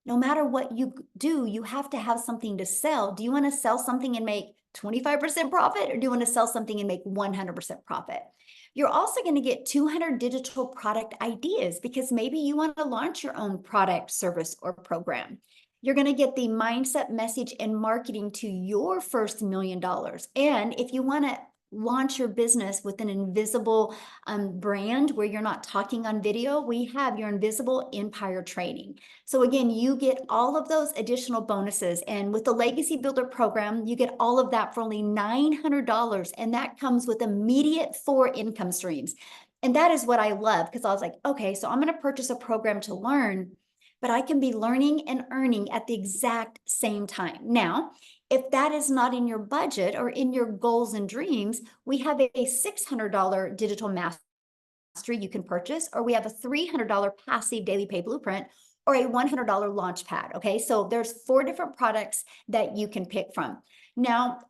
no matter what you do, you have to have something to sell. Do you want to sell something and make 25% profit, or do you want to sell something and make 100% profit? You're also going to get 200 digital product ideas because maybe you want to launch your own product, service, or program. You're going to get the mindset, message, and marketing to your first $1 million. And if you want to launch your business with an invisible brand where you're not talking on video, we have your Invisible Empire training. So again, you get all of those additional bonuses. And with the Legacy Builder program, you get all of that for only $900. And that comes with immediate 4 income streams. And that is what I love, because I was like, okay, so I'm going to purchase a program to learn, but I can be learning and earning at the exact same time. Now, if that is not in your budget or in your goals and dreams, we have a $600 digital mastery you can purchase, or we have a $300 passive daily pay blueprint, or a $100 launch pad. Okay, so there's 4 different products that you can pick from. Now,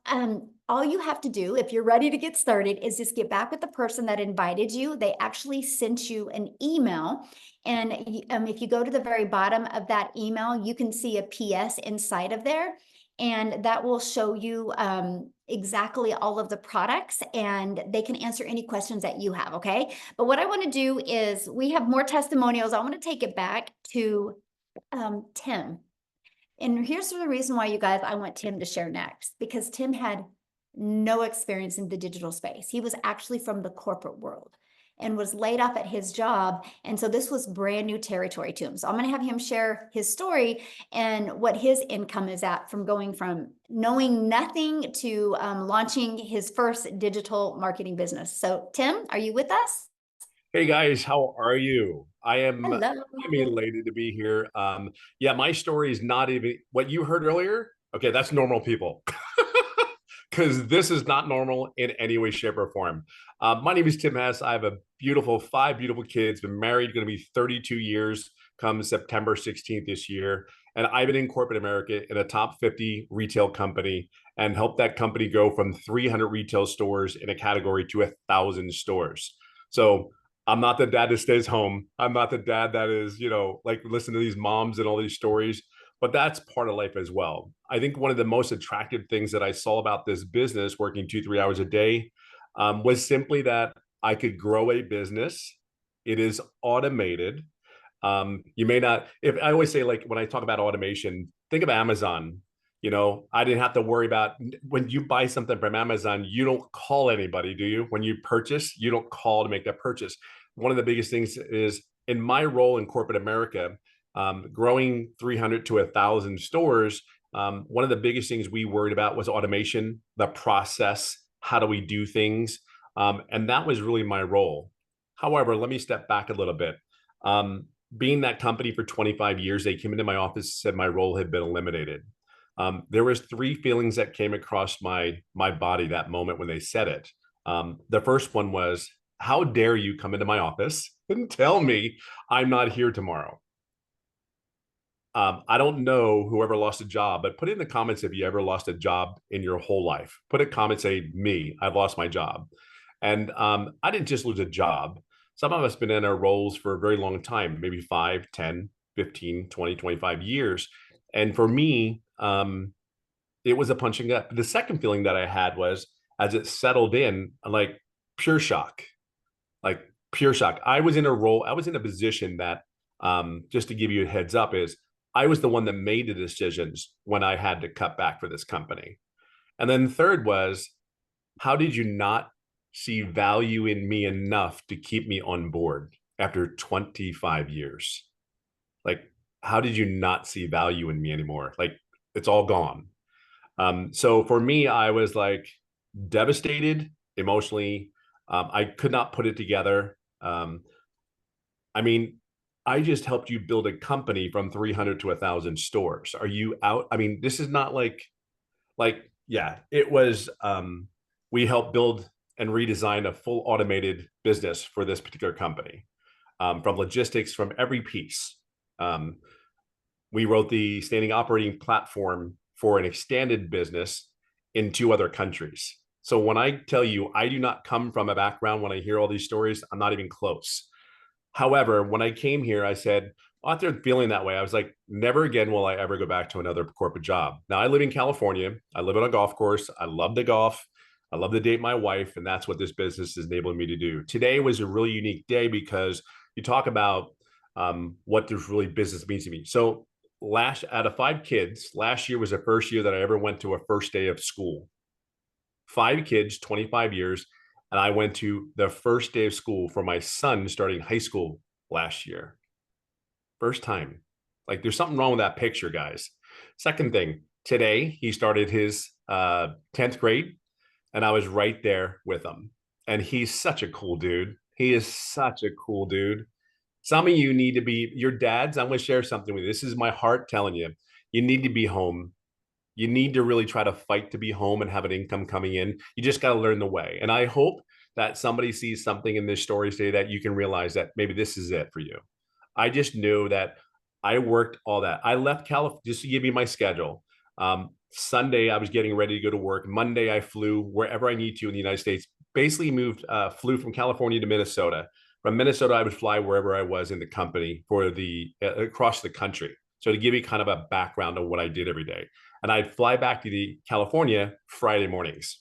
all you have to do if you're ready to get started is just get back with the person that invited you. They actually sent you an email. And if you go to the very bottom of that email, you can see a PS inside of there. And that will show you exactly all of the products, and they can answer any questions that you have, okay? But what I want to do is, we have more testimonials. I want to take it back to Tim. And here's the reason why, you guys, I want Tim to share next, because Tim had no experience in the digital space. He was actually from the corporate world and was laid off at his job. And so this was brand new territory to him. So I'm going to have him share his story and what his income is at from going from knowing nothing to launching his first digital marketing business. So Tim, are you with us? Hey guys, how are you? Hello. I'm elated to be here. Yeah, my story is not even what you heard earlier. Okay, that's normal people. Because this is not normal in any way, shape, or form. My name is Tim Hess. I have a beautiful 5 beautiful kids. Been married, going to be 32 years come September 16th this year. And I've been in corporate America in a top 50 retail company and helped that company go from 300 retail stores in a category to 1,000 stores. So I'm not the dad that stays home. I'm not the dad that is, like listen to these moms and all these stories. But that's part of life as well. I think one of the most attractive things that I saw about this business, working 2-3 hours a day, was simply that I could grow a business. It is automated. You may not, if I always say, like, when I talk about automation, think of Amazon. I didn't have to worry about when you buy something from Amazon, you don't call anybody, do you? When you purchase, you don't call to make that purchase. One of the biggest things is in my role in corporate America, growing 300 to 1,000 stores, one of the biggest things we worried about was automation, the process, how do we do things? And that was really my role. However, let me step back a little bit. Being that company for 25 years, they came into my office, said my role had been eliminated. There was 3 feelings that came across my body that moment when they said it. The first one was, how dare you come into my office and tell me I'm not here tomorrow? I don't know whoever lost a job, but put in the comments if you ever lost a job in your whole life. Put a comment, say, me, I've lost my job. And I didn't just lose a job. Some of us have been in our roles for a very long time, maybe 5, 10, 15, 20, 25 years. And for me, it was a punching up. The second feeling that I had was, as it settled in, like pure shock. Like, pure shock. I was in a position that, just to give you a heads up, is I was the one that made the decisions when I had to cut back for this company. And then third was, how did you not see value in me enough to keep me on board after 25 years? Like, how did you not see value in me anymore? Like, it's all gone. So for me, I was like devastated emotionally. I could not put it together. I mean, I just helped you build a company from 300 to 1,000 stores. Are you out? I mean, this is not yeah, it was, we helped build and redesign a full automated business for this particular company, from logistics, from every piece. We wrote the standing operating platform for an extended business in 2 other countries. So when I tell you, I do not come from a background, when I hear all these stories, I'm not even close. However, when I came here, I said, after feeling that way, I was like, never again will I ever go back to another corporate job. Now I live in California. I live on a golf course. I love the golf. I love to date my wife. And that's what this business is enabling me to do. Today was a really unique day because you talk about, what this really business means to me. So out of 5 kids, last year was the first year that I ever went to a first day of school. 5 kids, 25 years. And I went to the first day of school for my son starting high school last year. First time. Like, there's something wrong with that picture, guys. Second thing, today he started his 10th grade, and I was right there with him. And he's such a cool dude. He is such a cool dude. Some of you need to be your dads. I'm going to share something with you. This is my heart telling you. You need to be home. You need to really try to fight to be home and have an income coming in. You just got to learn the way. And I hope that somebody sees something in this story today that you can realize that maybe this is it for you. I just knew that I worked all that. I left California, just to give you my schedule. Sunday, I was getting ready to go to work. Monday, I flew wherever I need to in the United States. Basically flew from California to Minnesota. From Minnesota, I would fly wherever I was in the company for across the country. So to give you kind of a background of what I did every day. And I'd fly back to California Friday mornings.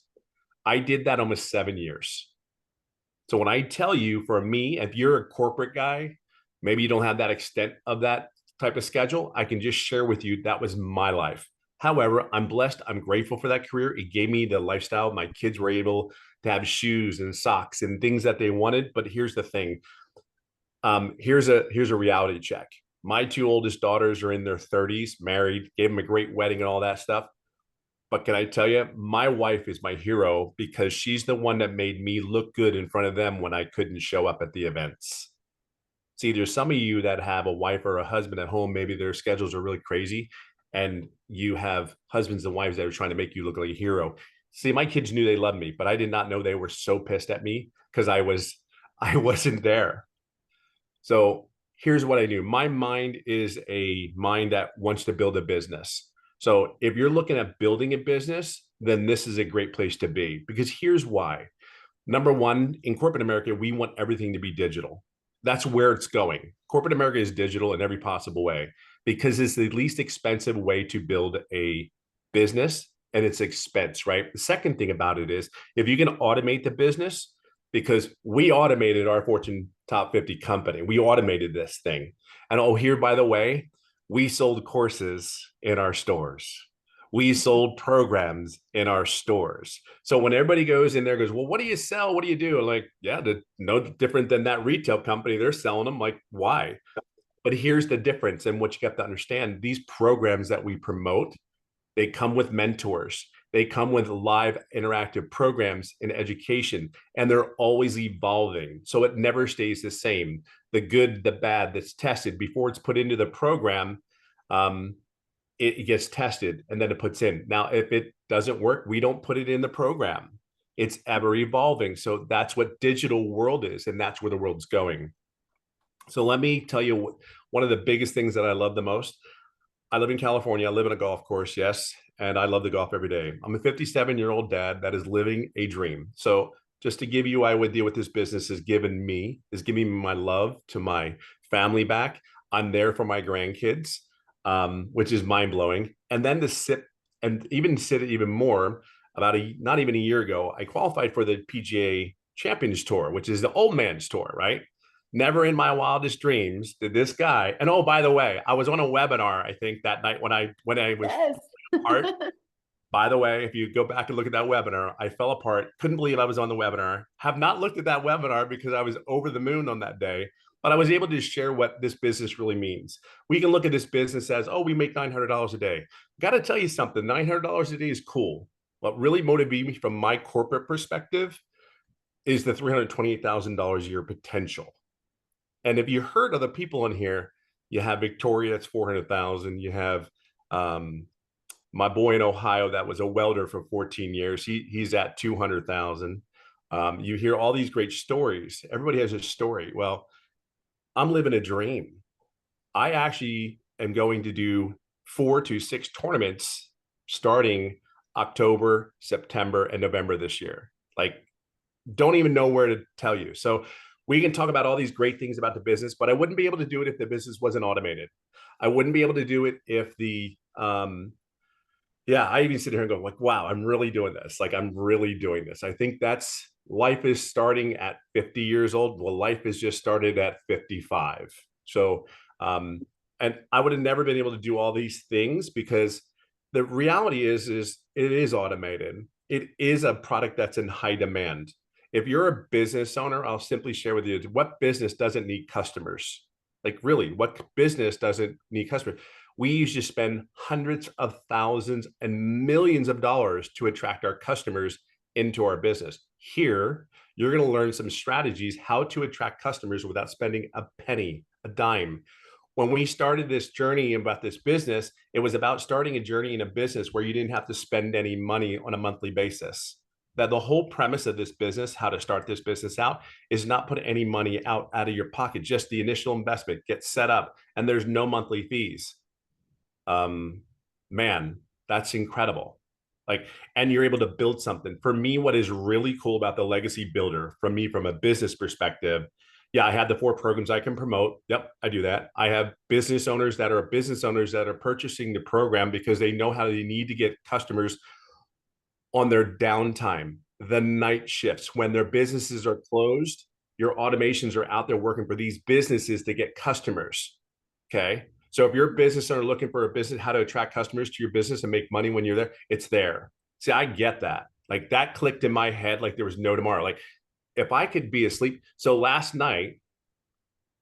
I did that almost 7 years. So when I tell you, for me, if you're a corporate guy, maybe you don't have that extent of that type of schedule, I can just share with you that was my life. However, I'm blessed. I'm grateful for that career. It gave me the lifestyle. My kids were able to have shoes and socks and things that they wanted. But here's the thing. Here's a reality check. My 2 oldest daughters are in their 30s, married, gave them a great wedding and all that stuff. But can I tell you, my wife is my hero because she's the one that made me look good in front of them when I couldn't show up at the events. See, there's some of you that have a wife or a husband at home. Maybe their schedules are really crazy, and you have husbands and wives that are trying to make you look like a hero. See, my kids knew they loved me, but I did not know they were so pissed at me because I wasn't there. So here's what I knew. My mind is a mind that wants to build a business. So if you're looking at building a business, then this is a great place to be, because here's why. Number one, in corporate America, we want everything to be digital. That's where it's going. Corporate America is digital in every possible way because it's the least expensive way to build a business, and it's expense, right? The second thing about it is if you can automate the business, because we automated our Fortune top 50 company. We automated this thing. And oh, here, by the way, we sold courses in our stores. We sold programs in our stores. So when everybody goes in there, goes, well, what do you sell? What do you do? I'm like, yeah, no different than that retail company. They're selling them. Like, why? But here's the difference. And what you have to understand, these programs that we promote, they come with mentors. They come with live interactive programs in education, and they're always evolving. So it never stays the same. The good, the bad that's tested before it's put into the program, it gets tested and then it puts in. Now, if it doesn't work, we don't put it in the program. It's ever evolving. So that's what digital world is, and that's where the world's going. So let me tell you one of the biggest things that I love the most. I live in California. I live in a golf course, yes, and I love to golf every day. I'm a 57-year-old dad that is living a dream. So just to give you an idea what this business has given me, is giving me my love to my family back. I'm there for my grandkids, which is mind-blowing. And then to sit even more, not even a year ago, I qualified for the PGA Champions Tour, which is the old man's tour, right? Never in my wildest dreams did this guy. And oh, by the way, I was on a webinar, I think that night when I was Yes. apart. By the way, if you go back and look at that webinar, I fell apart. Couldn't believe I was on the webinar. Have not looked at that webinar because I was over the moon on that day. But I was able to share what this business really means. We can look at this business as, oh, we make $900 a day. Got to tell you something, $900 a day is cool. What really motivated me from my corporate perspective is the $328,000 a year potential. And if you heard other people in here, you have Victoria, it's 400,000. You have my boy in Ohio that was a welder for 14 years. He's at 200,000. You hear all these great stories. Everybody has a story. Well, I'm living a dream. I actually am going to do 4 to 6 tournaments starting October, September, and November this year. Like, don't even know where to tell you. So we can talk about all these great things about the business, but I wouldn't be able to do it if the business wasn't automated. I wouldn't be able to do it if the I even sit here and go like, wow, I'm really doing this. Like, I'm really doing this. I think that's life is starting at 50 years old. Well, life is just started at 55. So, and I would have never been able to do all these things because the reality is it is automated. It is a product that's in high demand. If you're a business owner, I'll simply share with you, what business doesn't need customers? Like, really, what business doesn't need customers? We used to spend hundreds of thousands and millions of dollars to attract our customers into our business. Here, you're going to learn some strategies how to attract customers without spending a penny, a dime. When we started this journey about this business, it was about starting a journey in a business where you didn't have to spend any money on a monthly basis. That the whole premise of this business, how to start this business out, is not put any money out of your pocket, just the initial investment, get set up, and there's no monthly fees. Man, that's incredible. Like, and you're able to build something. For me, what is really cool about the Legacy Builder, from a business perspective, yeah, I have the 4 programs I can promote. Yep, I do that. I have business owners that are purchasing the program because they know how they need to get customers on their downtime, the night shifts, when their businesses are closed. Your automations are out there working for these businesses to get customers. Okay. So if you're a business owner looking for a business, how to attract customers to your business and make money when you're there, it's there. See, I get that. Like, that clicked in my head like there was no tomorrow. Like, if I could be asleep. So last night,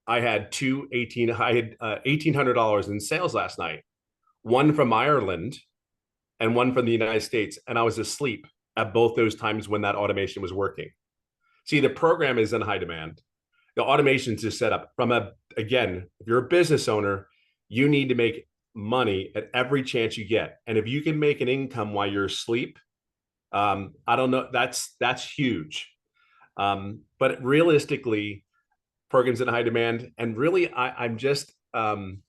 I had $1,800 in sales last night, one from Ireland and one from the United States. And I was asleep at both those times when that automation was working. See, the program is in high demand. The automations is set up again, if you're a business owner, you need to make money at every chance you get. And if you can make an income while you're asleep, I don't know, that's huge. But realistically, programs in high demand. And really, I'm just, the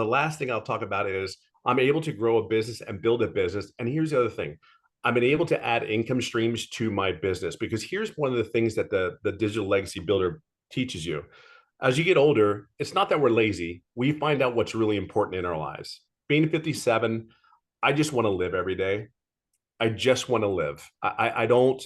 last thing I'll talk about is I'm able to grow a business and build a business. And here's the other thing. I've been able to add income streams to my business, because here's one of the things that the Digital Legacy Builder teaches you. As you get older, it's not that we're lazy. We find out what's really important in our lives. Being 57, I just want to live every day. I just want to live. I don't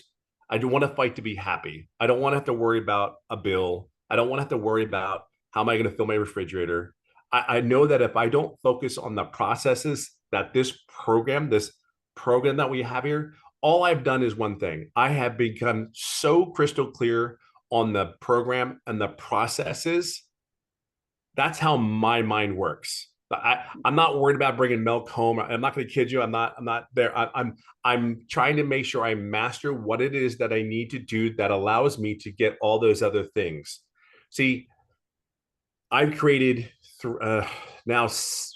want to fight to be happy. I don't want to have to worry about a bill. I don't want to have to worry about how am I going to fill my refrigerator. I know that if I don't focus on the processes that this program that we have here, all I've done is one thing. I have become so crystal clear on the program and the processes. That's how my mind works. I'm not worried about bringing milk home. I'm not going to kid you. I'm not there. I'm trying to make sure I master what it is that I need to do that allows me to get all those other things. See, I've created now 6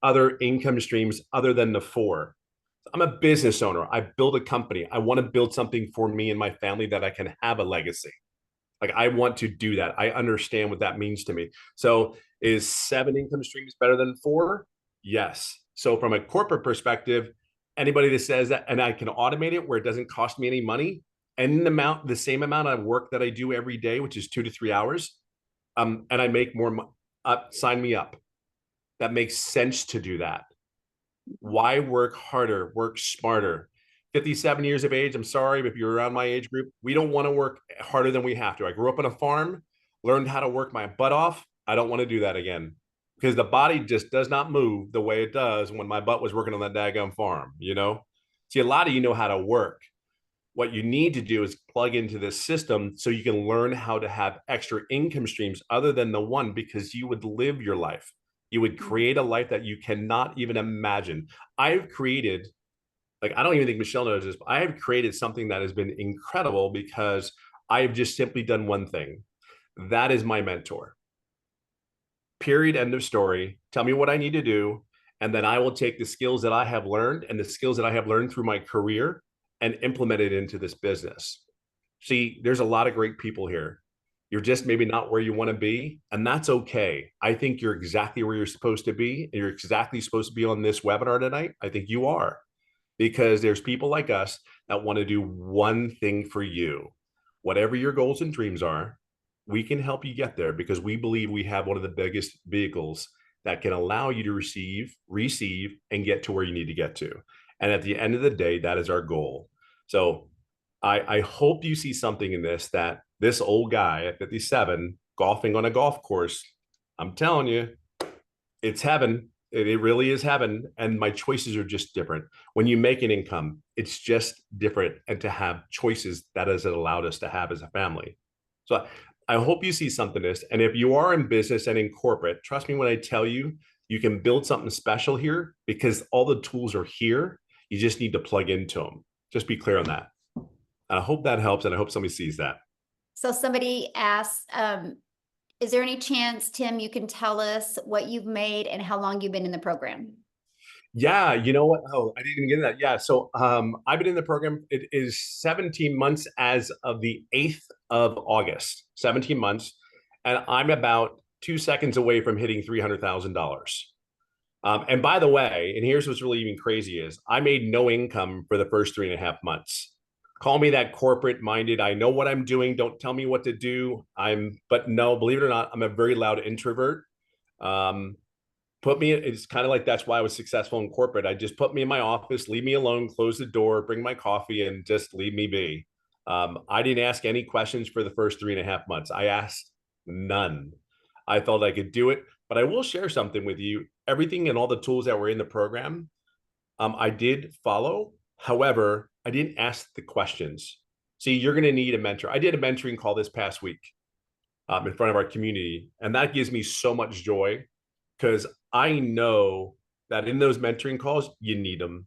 other income streams other than the 4. I'm a business owner. I build a company. I want to build something for me and my family that I can have a legacy. Like, I want to do that. I understand what that means to me. So is 7 income streams better than 4? Yes. So from a corporate perspective, anybody that says that, and I can automate it where it doesn't cost me any money, and the same amount of work that I do every day, which is 2 to 3 hours, and I make more money, sign me up. That makes sense to do that. Why work harder, work smarter? 57 years of age. I'm sorry, but if you're around my age group, we don't want to work harder than we have to. I grew up on a farm, learned how to work my butt off. I don't want to do that again because the body just does not move the way it does when my butt was working on that daggum farm, you know? See, a lot of you know how to work. What you need to do is plug into this system so you can learn how to have extra income streams other than the one, because you would live your life. You would create a life that you cannot even imagine. I've created, like, I don't even think Michelle knows this, but I have created something that has been incredible because I have just simply done one thing. That is my mentor. Period. End of story. Tell me what I need to do. And then I will take the skills that I have learned and the skills that I have learned through my career and implement it into this business. See, there's a lot of great people here. You're just maybe not where you want to be, and that's okay. I think you're exactly where you're supposed to be, and you're exactly supposed to be on this webinar tonight. I think you are, because there's people like us that want to do one thing for you. Whatever your goals and dreams are, we can help you get there because we believe we have one of the biggest vehicles that can allow you to receive, and get to where you need to get to. And at the end of the day, that is our goal. So I hope you see something in this, that this old guy at 57 golfing on a golf course, I'm telling you, it's heaven. It really is heaven. And my choices are just different. When you make an income, it's just different. And to have choices, that has allowed us to have as a family. So I hope you see something in this. And if you are in business and in corporate, trust me when I tell you, you can build something special here because all the tools are here. You just need to plug into them. Just be clear on that. I hope that helps, and I hope somebody sees that. So somebody asked, is there any chance, Tim, you can tell us what you've made and how long you've been in the program? Yeah, you know what? Oh, I didn't even get into that. Yeah, so I've been in the program. It is 17 months as of the 8th of August, 17 months. And I'm about 2 seconds away from hitting $300,000. And by the way, and here's what's really even crazy is I made no income for the first 3.5 months. Call me that corporate minded. I know what I'm doing. Don't tell me what to do. But no, believe it or not, I'm a very loud introvert. It's kind of like, that's why I was successful in corporate. I just put me in my office, leave me alone, close the door, bring my coffee, and just leave me be. I didn't ask any questions for the first 3.5 months. I asked none. I felt I could do it, but I will share something with you. Everything and all the tools that were in the program, I did follow. However, I didn't ask the questions. See, you're going to need a mentor. I did a mentoring call this past week in front of our community, and that gives me so much joy because I know that in those mentoring calls, you need them.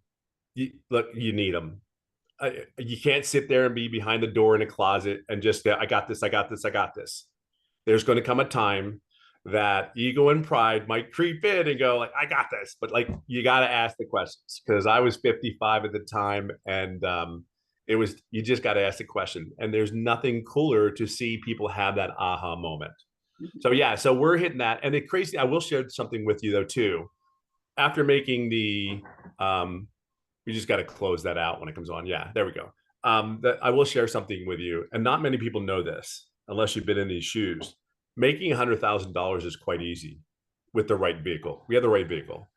You need them. You can't sit there and be behind the door in a closet and just say, I got this, I got this, I got this. There's going to come a time that ego and pride might creep in and go like, I got this, but like, you got to ask the questions, because I was 55 at the time, and you just got to ask the question. And there's nothing cooler to see people have that aha moment. So yeah, so we're hitting that. And the crazy, I will share something with you though too. After making the, we just got to close that out when it comes on. Yeah, there we go. That I will share something with you, and not many people know this unless you've been in these shoes. Making $100,000 is quite easy with the right vehicle. We have the right vehicle.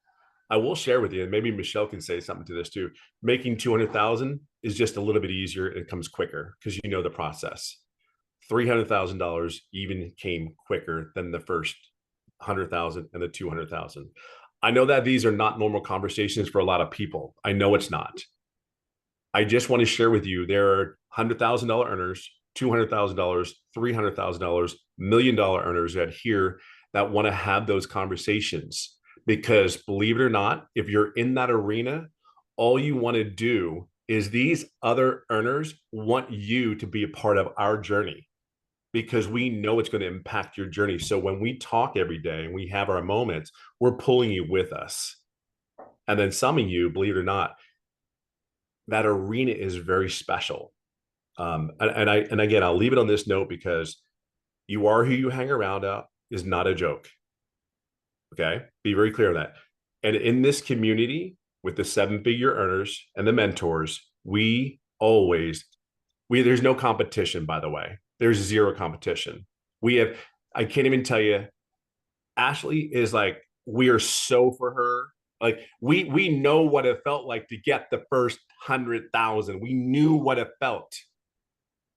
I will share with you, and maybe Michelle can say something to this too. Making 200,000 is just a little bit easier. It comes quicker because you know the process. $300,000 even came quicker than the first 100,000 and the 200,000. I know that these are not normal conversations for a lot of people. I know it's not. I just want to share with you, there are $100,000 earners, $200,000, $300,000, $1 million earners that want to have those conversations. Because believe it or not, if you're in that arena, all you want to do is these other earners want you to be a part of our journey, because we know it's going to impact your journey. So when we talk every day and we have our moments, we're pulling you with us. And then some of you, believe it or not, that arena is very special. And again, I'll leave it on this note, because you are who you hang around is not a joke. Okay, be very clear on that. And in this community with the 7-figure earners and the mentors, there's no competition, by the way. There's zero competition. I can't even tell you, Ashley is like, we are so for her. Like we know what it felt like to get the first 100,000. We knew what it felt,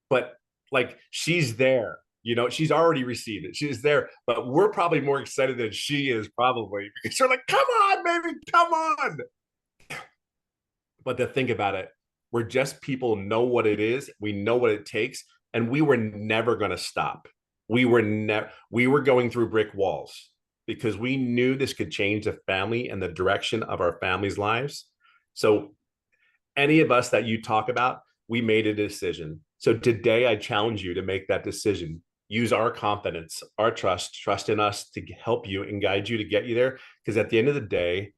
but like she's there. You know, she's already received it. She's there, but we're probably more excited than she is, probably, because we're like, come on, baby, come on. But to think about it, we're just people know what it is. We know what it takes. And we were never going to stop. We were going through brick walls because we knew this could change the family and the direction of our family's lives. So any of us that you talk about, we made a decision. So today I challenge you to make that decision. Use our confidence, our trust in us to help you and guide you to get you there. Because at the end of the day,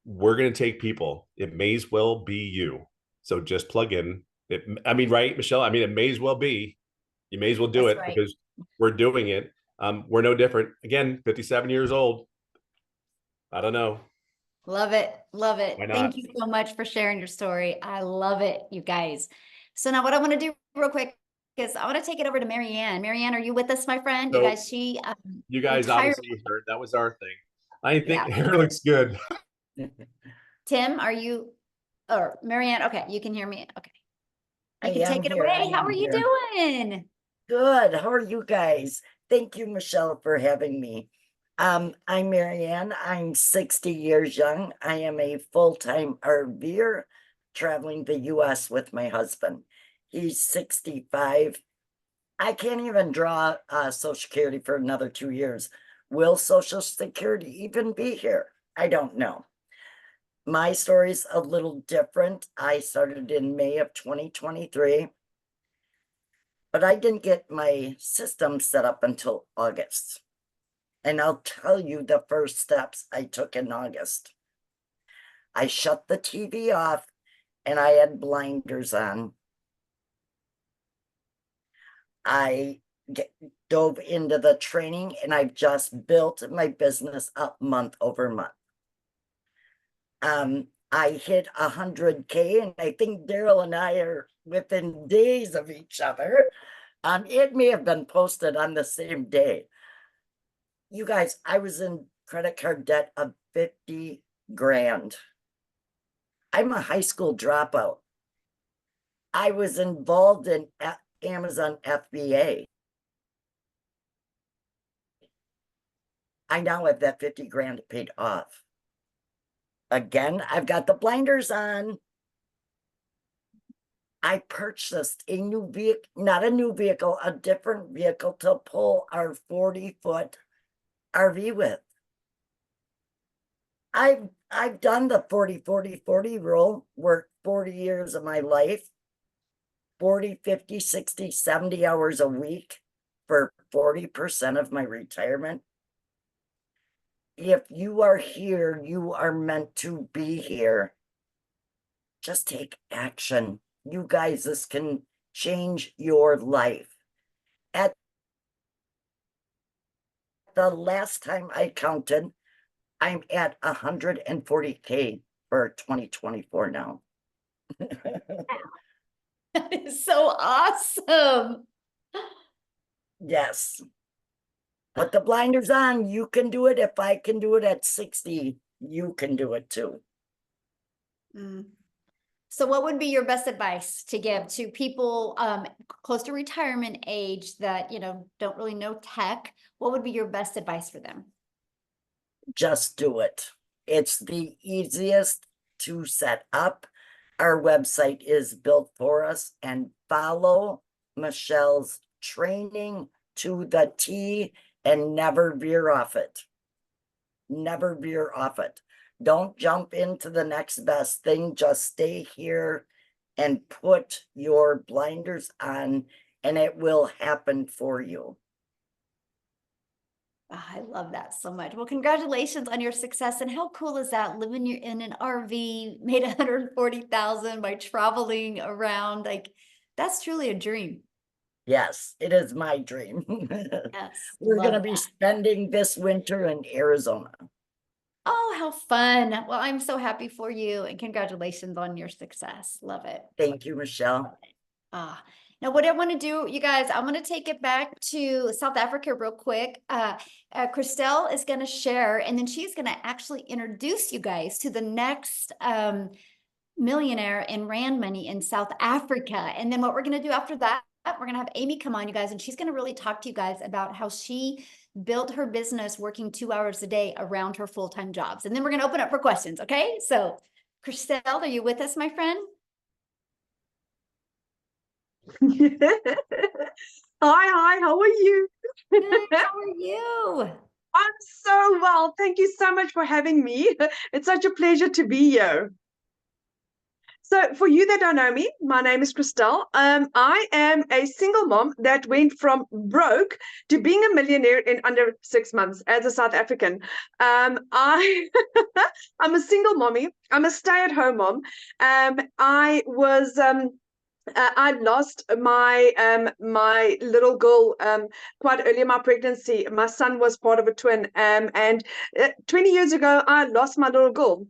we're going to take people. It may as well be you. So just plug in. I mean, right, Michelle? I mean, it may as well be. You may as well do That's it right. because we're doing it. We're no different. Again, 57 years old. I don't know. Love it. Love it. Why Thank not? you so much for sharing your story. I love it, you guys. So now what I want to do real quick is I want to take it over to Marianne. Marianne, are you with us, my friend? You So guys, she you guys retired. obviously heard that was our thing. I think Yeah. hair looks good. Tim, are you, or Marianne? Okay, you can hear me. Okay. You I can am take it here, away. I How am are you here. doing? Good. How are you guys? Thank you, Michelle, for having me. I'm Marianne. I'm 60 years young. I am a full-time RVer traveling the US with my husband. He's 65. I can't even draw Social Security for another 2 years. Will Social Security even be here? I don't know. My story's a little different. I started in May of 2023. But I didn't get my system set up until August. And I'll tell you the first steps I took in August. I shut the TV off and I had blinders on. I dove into the training and I've just built my business up month over month. I hit 100K and I think Daryl and I are within days of each other. It may have been posted on the same day. You guys, I was in credit card debt of 50 grand. I'm a high school dropout. I was involved in Amazon FBA. I now have that 50 grand paid off. Again, I've got the blinders on. I purchased a new vehicle, not a new vehicle, a different vehicle to pull our 40-foot RV with. I've done the 40-40-40 rule, worked 40 years of my life, 40, 50, 60, 70 hours a week for 40% of my retirement. If you are here, you are meant to be here. Just take action. You guys, this can change your life. At the last time I counted, I'm at 140K for 2024 now. That is so awesome. Yes. Put the blinders on. You can do it. If I can do it at 60, you can do it too. So what would be your best advice to give to people close to retirement age that, you know, don't really know tech? What would be your best advice for them? Just do it. It's the easiest to set up. Our website is built for us, and follow Michelle's training to the T and never veer off it. Never veer off it. Don't jump into the next best thing. Just stay here and put your blinders on, and it will happen for you. Oh, I love that so much. Well, congratulations on your success. And how cool is that? Living in an RV, made 140,000 by traveling around. Like, that's truly a dream. Yes, it is my dream. Yes. We're going to love be that. spending this winter in Arizona. Oh, how fun. Well, I'm so happy for you and congratulations on your success. Love it. Thank you, Michelle. Ah, Now, what I want to do, you guys, I want to take it back to South Africa real quick. Christelle is going to share, and then she's going to actually introduce you guys to the next millionaire in Rand money in South Africa. And then what we're going to do after that, we're going to have Amy come on, you guys, and she's going to really talk to you guys about how she built her business working 2 hours a day around her full-time jobs. And then we're going to open up for questions. Okay. So Christelle, are you with us, my friend? Hi, how are you? Good, how are you? I'm so well. Thank you so much for having me. It's such a pleasure to be here. So for you that don't know me, my name is Christelle. I am a single mom that went from broke to being a millionaire in under 6 months as a South African. I'm a single mommy. I'm a stay-at-home mom. I lost my little girl quite early in my pregnancy. My son was part of a twin, and 20 years ago I lost my little girl.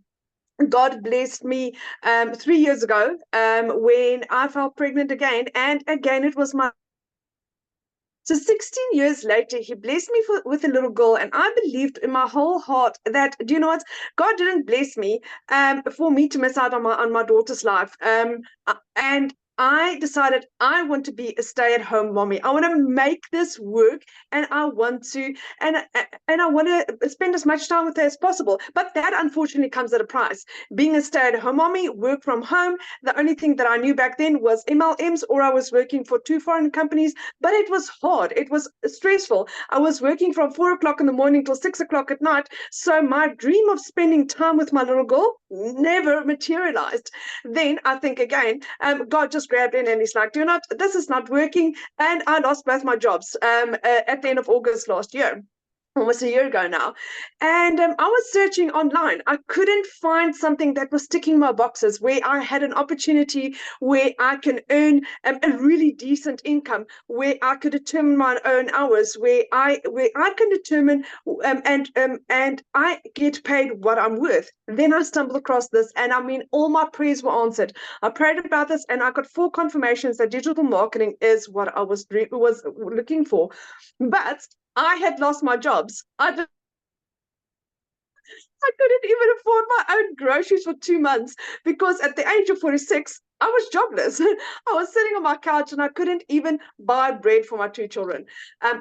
God blessed me 3 years ago when I fell pregnant again, and again it was my. So 16 years later, he blessed me with a little girl, and I believed in my whole heart that, do you know what, God didn't bless me for me to miss out on my daughter's life. And I decided I want to be a stay-at-home mommy. I want to make this work, and I want to, and I want to spend as much time with her as possible. But that unfortunately comes at a price. Being a stay-at-home mommy, work from home. The only thing that I knew back then was MLMs, or I was working for 2 foreign companies. But it was hard. It was stressful. I was working from 4 o'clock in the morning till 6 o'clock at night. So my dream of spending time with my little girl never materialized. Then I think again, God just grabbed in and he's like, this is not working. And I lost both my jobs at the end of August last year. Almost a year ago now. And I was searching online. I couldn't find something that was ticking my boxes, where I had an opportunity where I can earn a really decent income, where I could determine my own hours, where I can determine and I get paid what I'm worth. Then I stumbled across this, and I mean, all my prayers were answered. I prayed about this, and I got 4 confirmations that digital marketing is what I was looking for. But I had lost my jobs. I couldn't even afford my own groceries for 2 months, because at the age of 46, I was jobless. I was sitting on my couch and I couldn't even buy bread for my 2 children.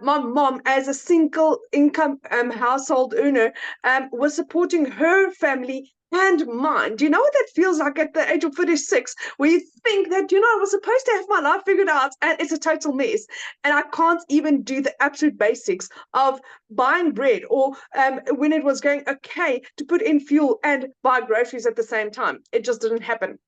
My mom, as a single income household earner, was supporting her family and mine. Do you know what that feels like at the age of 46, where you think that, I was supposed to have my life figured out, and it's a total mess. And I can't even do the absolute basics of buying bread, or when it was going okay to put in fuel and buy groceries at the same time. It just didn't happen.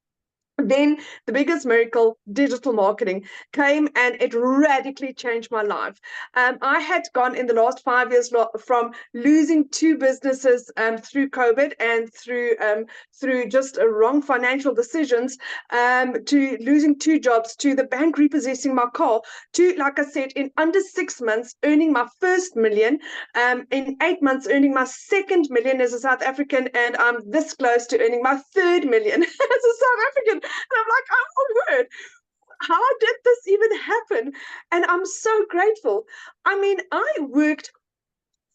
Then the biggest miracle, digital marketing, came, and it radically changed my life. I had gone in the last 5 years from losing 2 businesses through COVID and through just wrong financial decisions, to losing 2 jobs, to the bank repossessing my car, to, like I said, in under 6 months earning my first million, in 8 months earning my second million as a South African, and I'm this close to earning my 3rd million as a South African. And I'm like, oh my word, how did this even happen? And I'm so grateful. I mean, I worked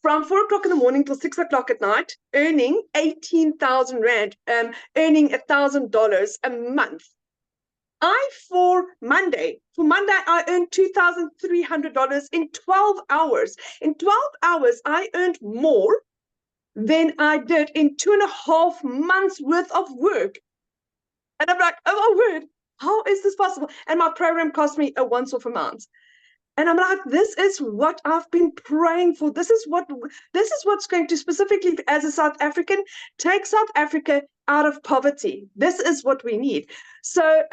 from 4 o'clock in the morning till 6 o'clock at night, earning 18,000 Rand, earning $1,000 a month. For Monday, I earned $2,300 in 12 hours. In 12 hours, I earned more than I did in 2.5 months worth of work. And I'm like, oh my word, how is this possible? And my program cost me a once-off amount. And I'm like, this is what I've been praying for. This is what's going to specifically, as a South African, take South Africa out of poverty. This is what we need. So,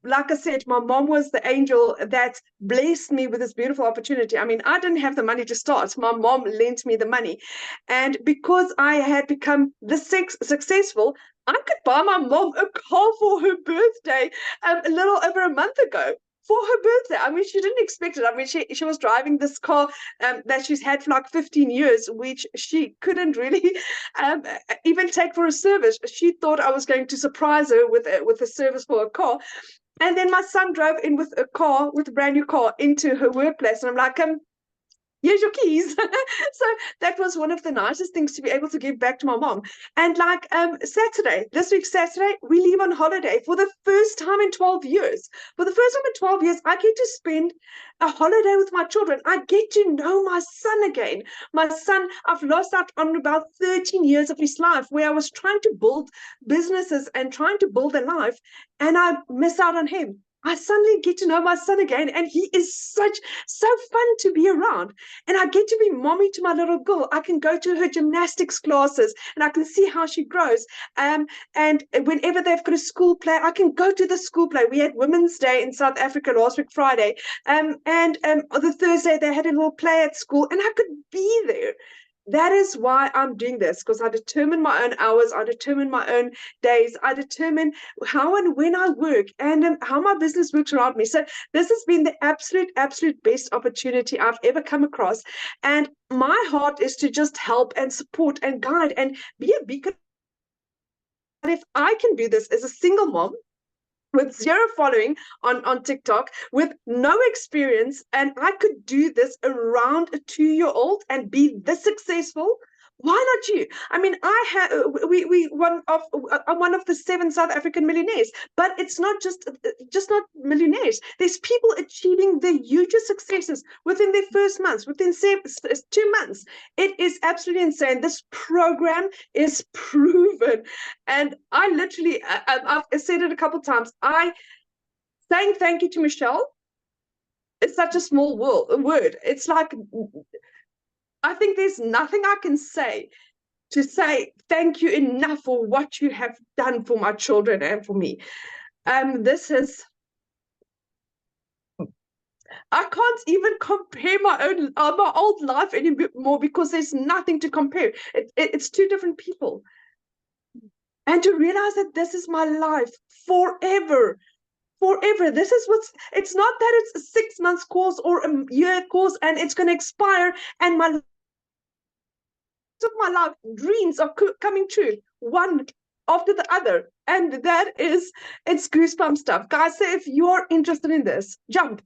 like I said, my mom was the angel that blessed me with this beautiful opportunity. I mean, I didn't have the money to start. My mom lent me the money. And because I had become this successful, I could buy my mom a car for her birthday a little over a month ago. For her birthday. I mean, she didn't expect it. I mean, she was driving this car that she's had for like 15 years, which she couldn't really even take for a service. She thought I was going to surprise her with a service for a car. And then my son drove in with a brand new car into her workplace. And I'm like, here's your keys. So that was one of the nicest things to be able to give back to my mom. And like this week Saturday, we leave on holiday for the first time in 12 years. For the first time in 12 years, I get to spend a holiday with my children. I get to know my son again. My son, I've lost out on about 13 years of his life where I was trying to build businesses and trying to build a life, and I miss out on him. I suddenly get to know my son again, and he is so fun to be around. And I get to be mommy to my little girl. I can go to her gymnastics classes, and I can see how she grows. And whenever they've got a school play, I can go to the school play. We had Women's Day in South Africa last week, Friday. And the Thursday they had a little play at school, and I could be there. That is why I'm doing this, because I determine my own hours, I determine my own days, I determine how and when I work, and how my business works around me. So this has been the absolute best opportunity I've ever come across. And my heart is to just help and support and guide and be a beacon. And if I can do this as a single mom, with zero following on TikTok, with no experience, and I could do this around a 2-year-old and be this successful, why not you? I mean, we one of the 7 South African millionaires, but it's not just not millionaires. There's people achieving the hugest successes within their first months, within 2 months. It is absolutely insane. This program is proven, and I literally, I've said it a couple of times. Saying thank you to Michelle is such a small word. It's like, I think there's nothing I can say to say thank you enough for what you have done for my children and for me. This is, I can't even compare my old life anymore, because there's nothing to compare. It's 2 different people. And to realize that this is my life forever. This is it's not that it's a 6 months course or a year course and it's going to expire, and my life dreams are coming true, one after the other. And it's goosebump stuff, guys. So if you're interested in this, jump.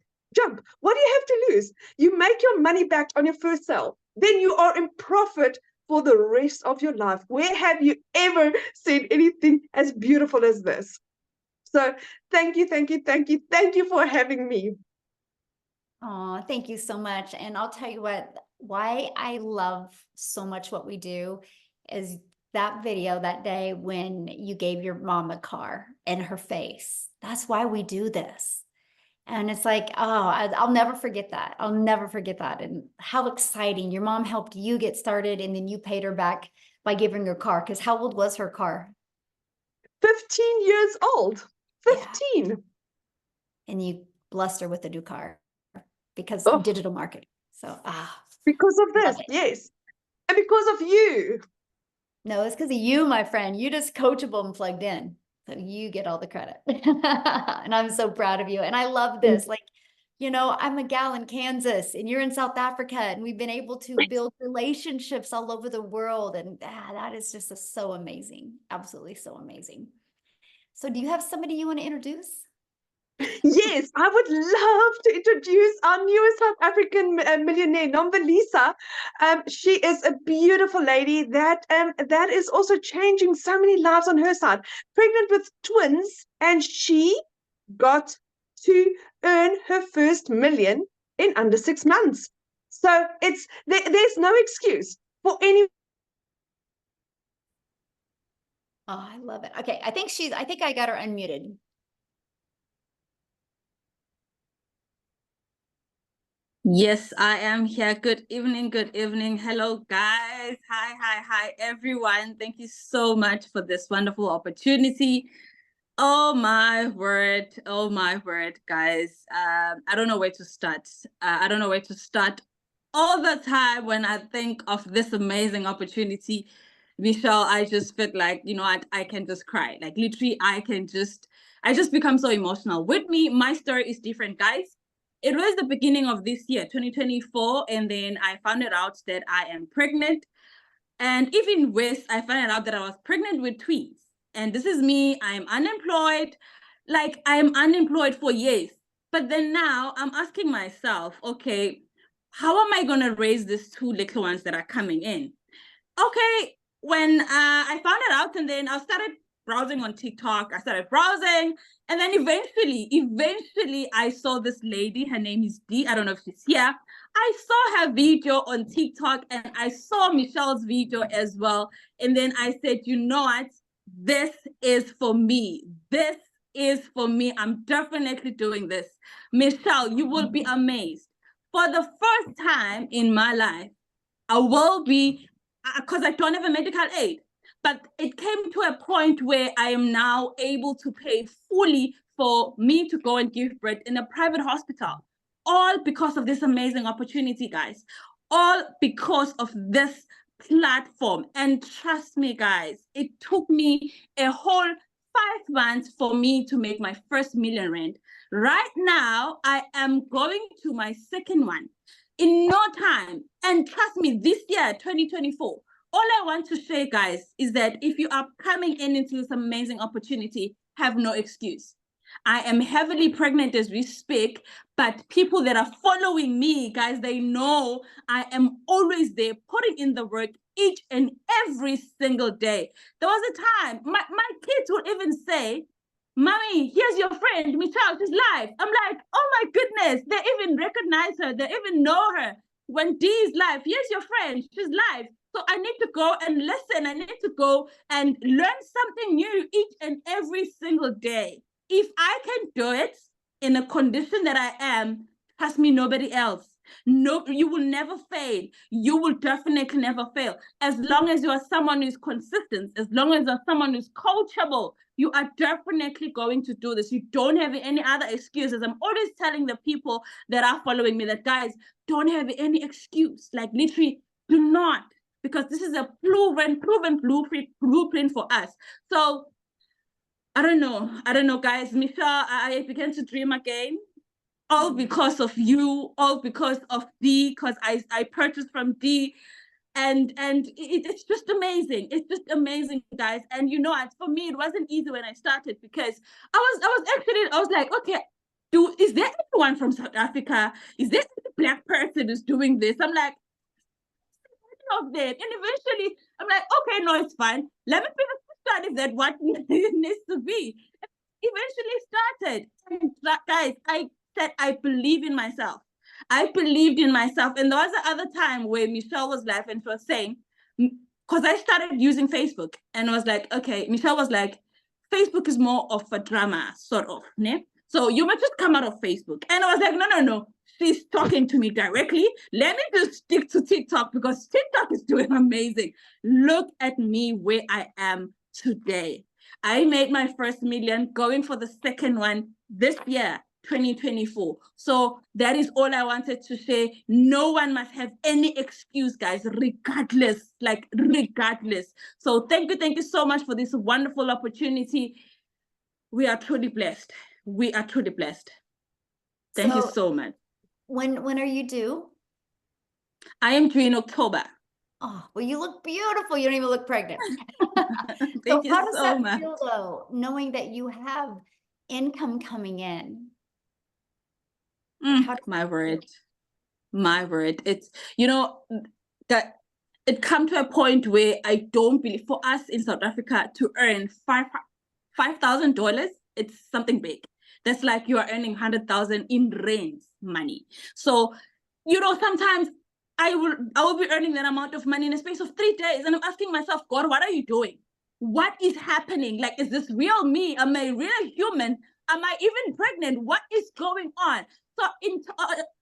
What do you have to lose? You make your money back on your first sale, then you are in profit for the rest of your life. Where have you ever seen anything as beautiful as this? So thank you for having me. Oh, thank you so much. And I'll tell you why I love so much what we do is that video that day when you gave your mom a car and her face. That's why we do this. And it's like, oh, I'll never forget that. I'll never forget that. And how exciting. Your mom helped you get started, and then you paid her back by giving her a car. Because how old was her car? 15 years old. 15. Yeah. And you blessed her with a new car because Oh. of digital marketing. So, because of this, yes. And because of you. No, it's because of you, my friend. You just coachable and plugged in. So you get all the credit. And I'm so proud of you. And I love this. Like, you know, I'm a gal in Kansas and you're in South Africa, and we've been able to build relationships all over the world. And that is just so amazing. Absolutely so amazing. So do you have somebody you want to introduce? Yes, I would love to introduce our newest South African millionaire, Lisa. She is a beautiful lady that is also changing so many lives on her side. Pregnant with twins, and she got to earn her first million in under 6 months. So there's no excuse for any. Oh, I love it. Okay, I think I got her unmuted. Yes, I am here. Good evening. Hello, guys. Hi, everyone. Thank you so much for this wonderful opportunity. Oh my word, guys. I don't know where to start. All the time when I think of this amazing opportunity, Michelle, I just feel like, you know, I can just cry. Like literally, I just become so emotional. With me, my story is different, guys. It was the beginning of this year, 2024, and then I found out that I am pregnant. And even worse, I found out that I was pregnant with twins. And this is me, I'm unemployed. like I'm unemployed for years. But then now I'm asking myself, okay, how am I going to raise these two little ones that are coming in? Okay, when I found it out, and then I started browsing on TikTok. I started browsing, and then eventually I saw this lady. Her name is Dee. I don't know if she's here. I saw her video on TikTok, and I saw Michelle's video as well. And then I said, you know what? This is for me. This is for me. I'm definitely doing this. Michelle, you will be amazed. For the first time in my life, I will be, because I don't have a medical aid, but it came to a point where I am now able to pay fully for me to go and give birth in a private hospital, all because of this amazing opportunity, guys, all because of this platform. And trust me, guys, it took me a whole 5 months for me to make my first million rand. Right now, I am going to my second one in no time. And trust me, this year, 2024, all I want to say, guys, is that if you are coming into this amazing opportunity, have no excuse. I am heavily pregnant as we speak, but people that are following me, guys, they know I am always there putting in the work each and every single day. There was a time my kids would even say, Mommy, here's your friend, Michelle, she's live. I'm like, oh my goodness, they even recognize her, they even know her. When Dee is live, here's your friend, she's live. So I need to go and listen. I need to go and learn something new each and every single day. If I can do it in a condition that I am, trust me, nobody else. No, you will never fail. You will definitely never fail. As long as you are someone who's consistent, as long as you're someone who's coachable, you are definitely going to do this. You don't have any other excuses. I'm always telling the people that are following me that, guys, don't have any excuse. Like, literally, do not, because this is a proven blueprint for us. So I don't know, guys. Michelle, I began to dream again. All because of you, all because of Dee, because I purchased from Dee. And it's just amazing. It's just amazing, guys. And you know, for me, it wasn't easy when I started, because I was like, okay, is there anyone from South Africa? Is there any Black person who's doing this? I'm like, of them. And eventually I'm like, okay, no, it's fine. Let me figure out that what needs to be. Eventually started. And guys, I said I believe in myself. I believed in myself. And there was the other time where Michelle was live and she was saying, because I started using Facebook, and I was like, okay, Michelle was like, Facebook is more of a drama, sort of, ne? So you might just come out of Facebook. And I was like, no. She's talking to me directly. Let me just stick to TikTok, because TikTok is doing amazing. Look at me where I am today. I made my first million, going for the second one this year, 2024. So that is all I wanted to say. No one must have any excuse, guys, regardless. So thank you so much for this wonderful opportunity. We are truly blessed. Thank you so much. When are you due? I am due in October. Oh, well, you look beautiful. You don't even look pregnant. Thank you how does so that much. feel, though, knowing that you have income coming in? My word. It's, you know, that it come to a point where I don't believe, for us in South Africa to earn $5,000, it's something big. That's like you are earning 100,000 in rands money. So, you know, sometimes I will be earning that amount of money in a space of 3 days, and I'm asking myself, God, what are you doing? What is happening? Like, is this real me? Am I real human? Am I even pregnant? What is going on? So,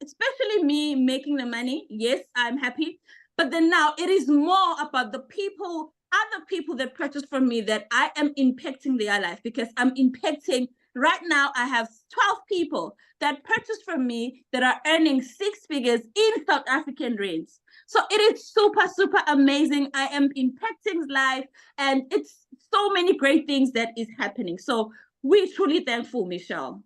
especially me making the money, yes, I'm happy. But then now it is more about the people, other people that purchase from me, that I am impacting their life, because I'm impacting. Right now, I have 12 people that purchase from me that are earning 6 figures in South African rands. So it is super amazing. I am impacting life, and it's so many great things that is happening. So we're truly thankful, Michelle.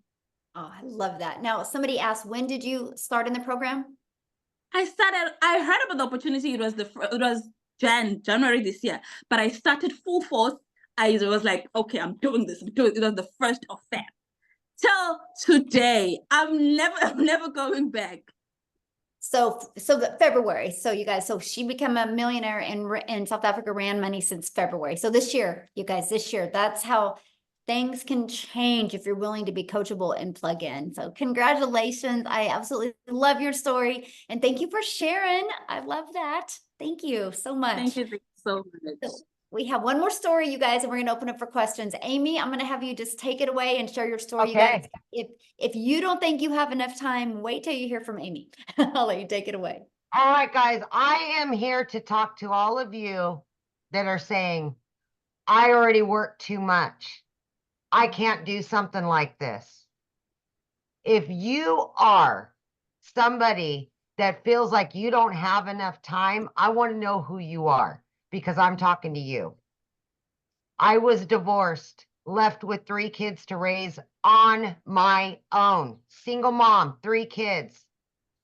Oh, I love that. Now, somebody asked, when did you start in the program? I heard about the opportunity. It was January this year, but I started full force. I was like, okay, I'm doing this. It was the 1st of Feb. till today. I'm never going back. So February. So you guys, so she became a millionaire in South Africa, ran money since February. So this year, you guys, this year, that's how things can change if you're willing to be coachable and plug in. So congratulations. I absolutely love your story. And thank you for sharing. I love that. Thank you so much. Thank you so much. So we have one more story, you guys, and we're going to open up for questions. Amy, I'm going to have you just take it away and share your story. You guys, if you don't think you have enough time, wait till you hear from Amy. I'll let you take it away. All right, guys, I am here to talk to all of you that are saying, I already work too much. I can't do something like this. If you are somebody that feels like you don't have enough time, I want to know who you are, because I'm talking to you. I was divorced, left with 3 kids to raise on my own. Single mom, 3 kids.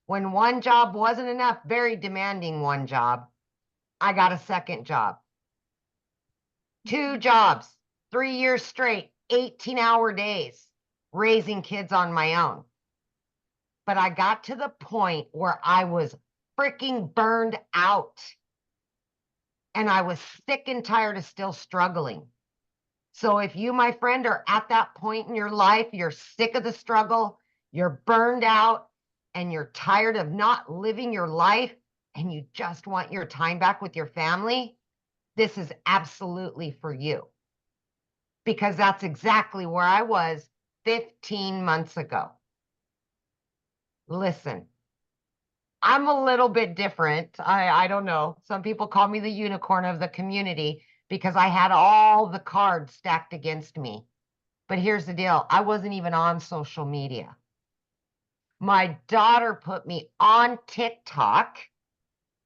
When one job wasn't enough, very demanding one job, I got a second job. 2 jobs, 3 years straight, 18-hour days, raising kids on my own. But I got to the point where I was freaking burned out. And I was sick and tired of still struggling. So if you, my friend, are at that point in your life, you're sick of the struggle, you're burned out, and you're tired of not living your life, and you just want your time back with your family, this is absolutely for you. Because that's exactly where I was 15 months ago. Listen, I'm a little bit different. I don't know. Some people call me the unicorn of the community because I had all the cards stacked against me. But here's the deal. I wasn't even on social media. My daughter put me on TikTok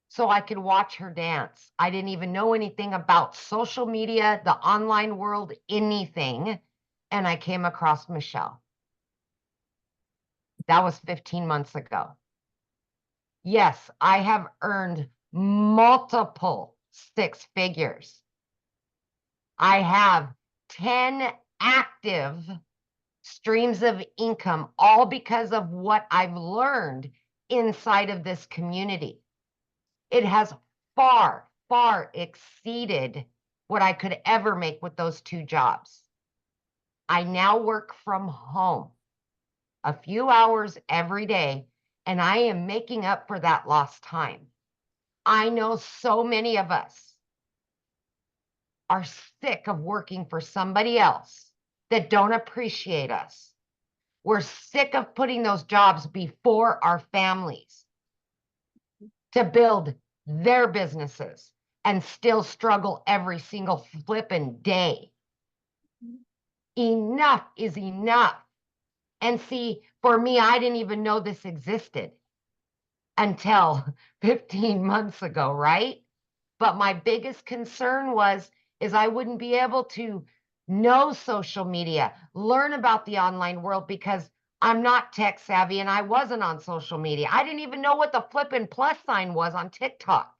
so I could watch her dance. I didn't even know anything about social media, the online world, anything. And I came across Michelle. That was 15 months ago. Yes, I have earned multiple 6 figures. I have 10 active streams of income, all because of what I've learned inside of this community. It has far, far exceeded what I could ever make with those 2 jobs. I now work from home a few hours every day, and I am making up for that lost time. I know so many of us are sick of working for somebody else that don't appreciate us. We're sick of putting those jobs before our families to build their businesses and still struggle every single flipping day. Enough is enough. And see, for me, I didn't even know this existed until 15 months ago, right? But my biggest concern is I wouldn't be able to know social media, learn about the online world, because I'm not tech savvy and I wasn't on social media. I didn't even know what the flippin' plus sign was on TikTok.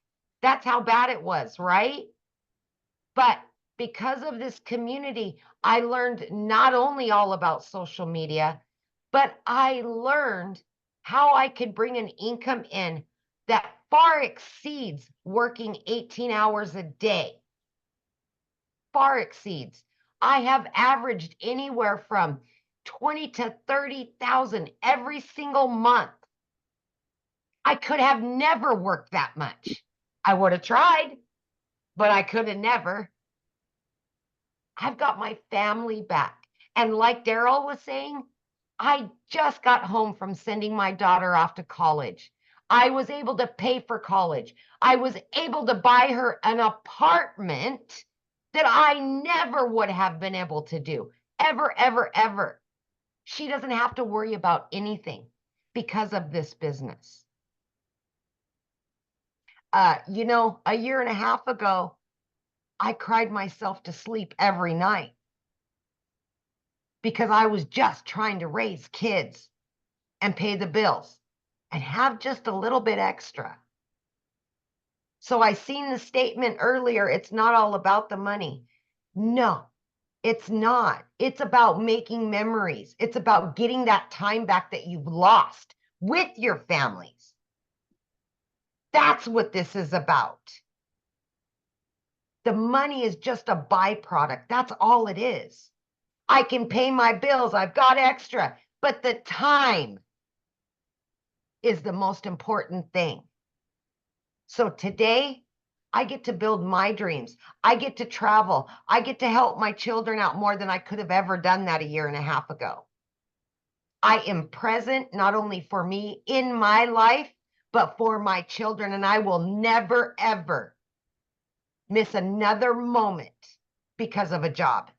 That's how bad it was, right? But because of this community, I learned not only all about social media, but I learned how I could bring an income in that far exceeds working 18 hours a day. Far exceeds. I have averaged anywhere from 20 to 30,000 every single month. I could have never worked that much. I would have tried, but I could have never. I've got my family back. And like Daryl was saying, I just got home from sending my daughter off to college. I was able to pay for college. I was able to buy her an apartment that I never would have been able to do. Ever, ever, ever. She doesn't have to worry about anything because of this business. You know, a year and a half ago, I cried myself to sleep every night because I was just trying to raise kids and pay the bills and have just a little bit extra. So I seen the statement earlier, it's not all about the money. No, It's not. It's about making memories. It's about getting that time back that you've lost with your families. That's what this is about. The money is just a byproduct. That's all it is. I can pay my bills. I've got extra, but the time is the most important thing. So today, I get to build my dreams. I get to travel. I get to help my children out more than I could have ever done that a year and a half ago. I am present not only for me in my life, but for my children. And I will never, ever miss another moment because of a job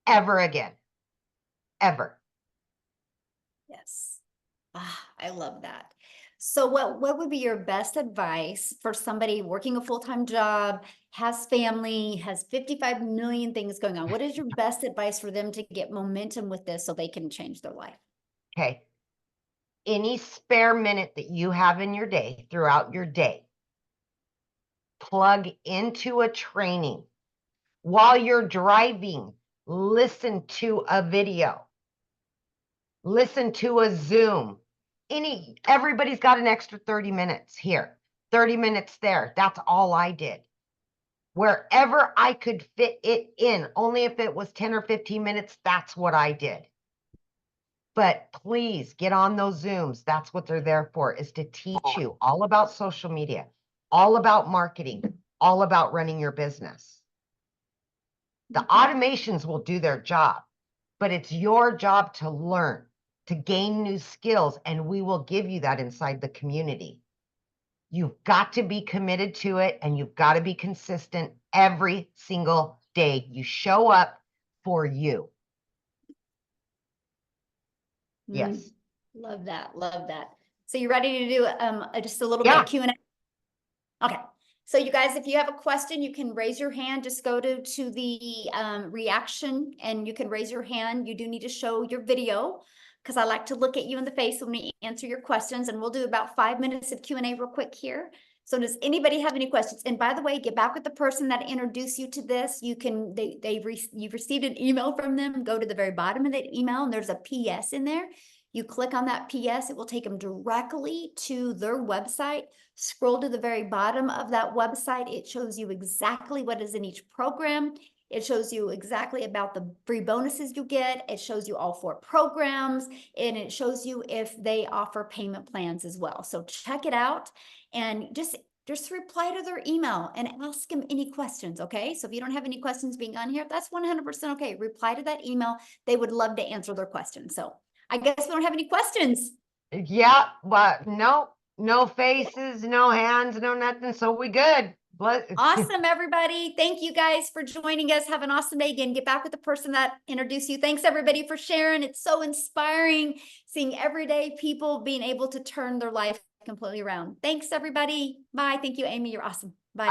ever again. Ever. Yes. I love that. So what would be your best advice for somebody working a full-time job, has family, has 55 million things going on? What is your best advice for them to get momentum with this so they can change their life? Okay. Any spare minute that you have in your day, throughout your day, plug into a training. While you're driving, listen to a video. Listen to a Zoom. Everybody's got an extra 30 minutes here, 30 minutes there. That's all I did. Wherever I could fit it in, only if it was 10 or 15 minutes, that's what I did. But please get on those Zooms. That's what they're there for, is to teach you all about social media, all about marketing, all about running your business. The automations will do their job, but it's your job to learn, to gain new skills, and we will give you that inside the community. You've got to be committed to it, and you've got to be consistent every single day. You show up for you. Yes. Love that. Love that. So you ready to do just a little bit Yeah. of Q&A? Okay. So you guys, if you have a question, you can raise your hand. Just go to the reaction and you can raise your hand. You do need to show your video because I like to look at you in the face when we answer your questions, and we'll do about 5 minutes of Q&A real quick here. So does anybody have any questions? And by the way, get back with the person that introduced you to this. You can, you've received an email from them. Go to the very bottom of that email and there's a PS in there. You click on that PS, it will take them directly to their website. Scroll to the very bottom of that website. It shows you exactly what is in each program. It shows you exactly about the free bonuses you get. It shows you all 4 programs, and it shows you if they offer payment plans as well. So check it out and just reply to their email and ask them any questions, okay? So if you don't have any questions being on here, that's 100% okay. Reply to that email. They would love to answer their questions. So I guess we don't have any questions. Yeah, but no faces, no hands, no nothing. So we good. Awesome, everybody. Thank you guys for joining us. Have an awesome day. Again, get back with the person that introduced you. Thanks everybody for sharing. It's so inspiring seeing everyday people being able to turn their life completely around. Thanks everybody. Bye. Thank you, Amy. You're awesome. Bye.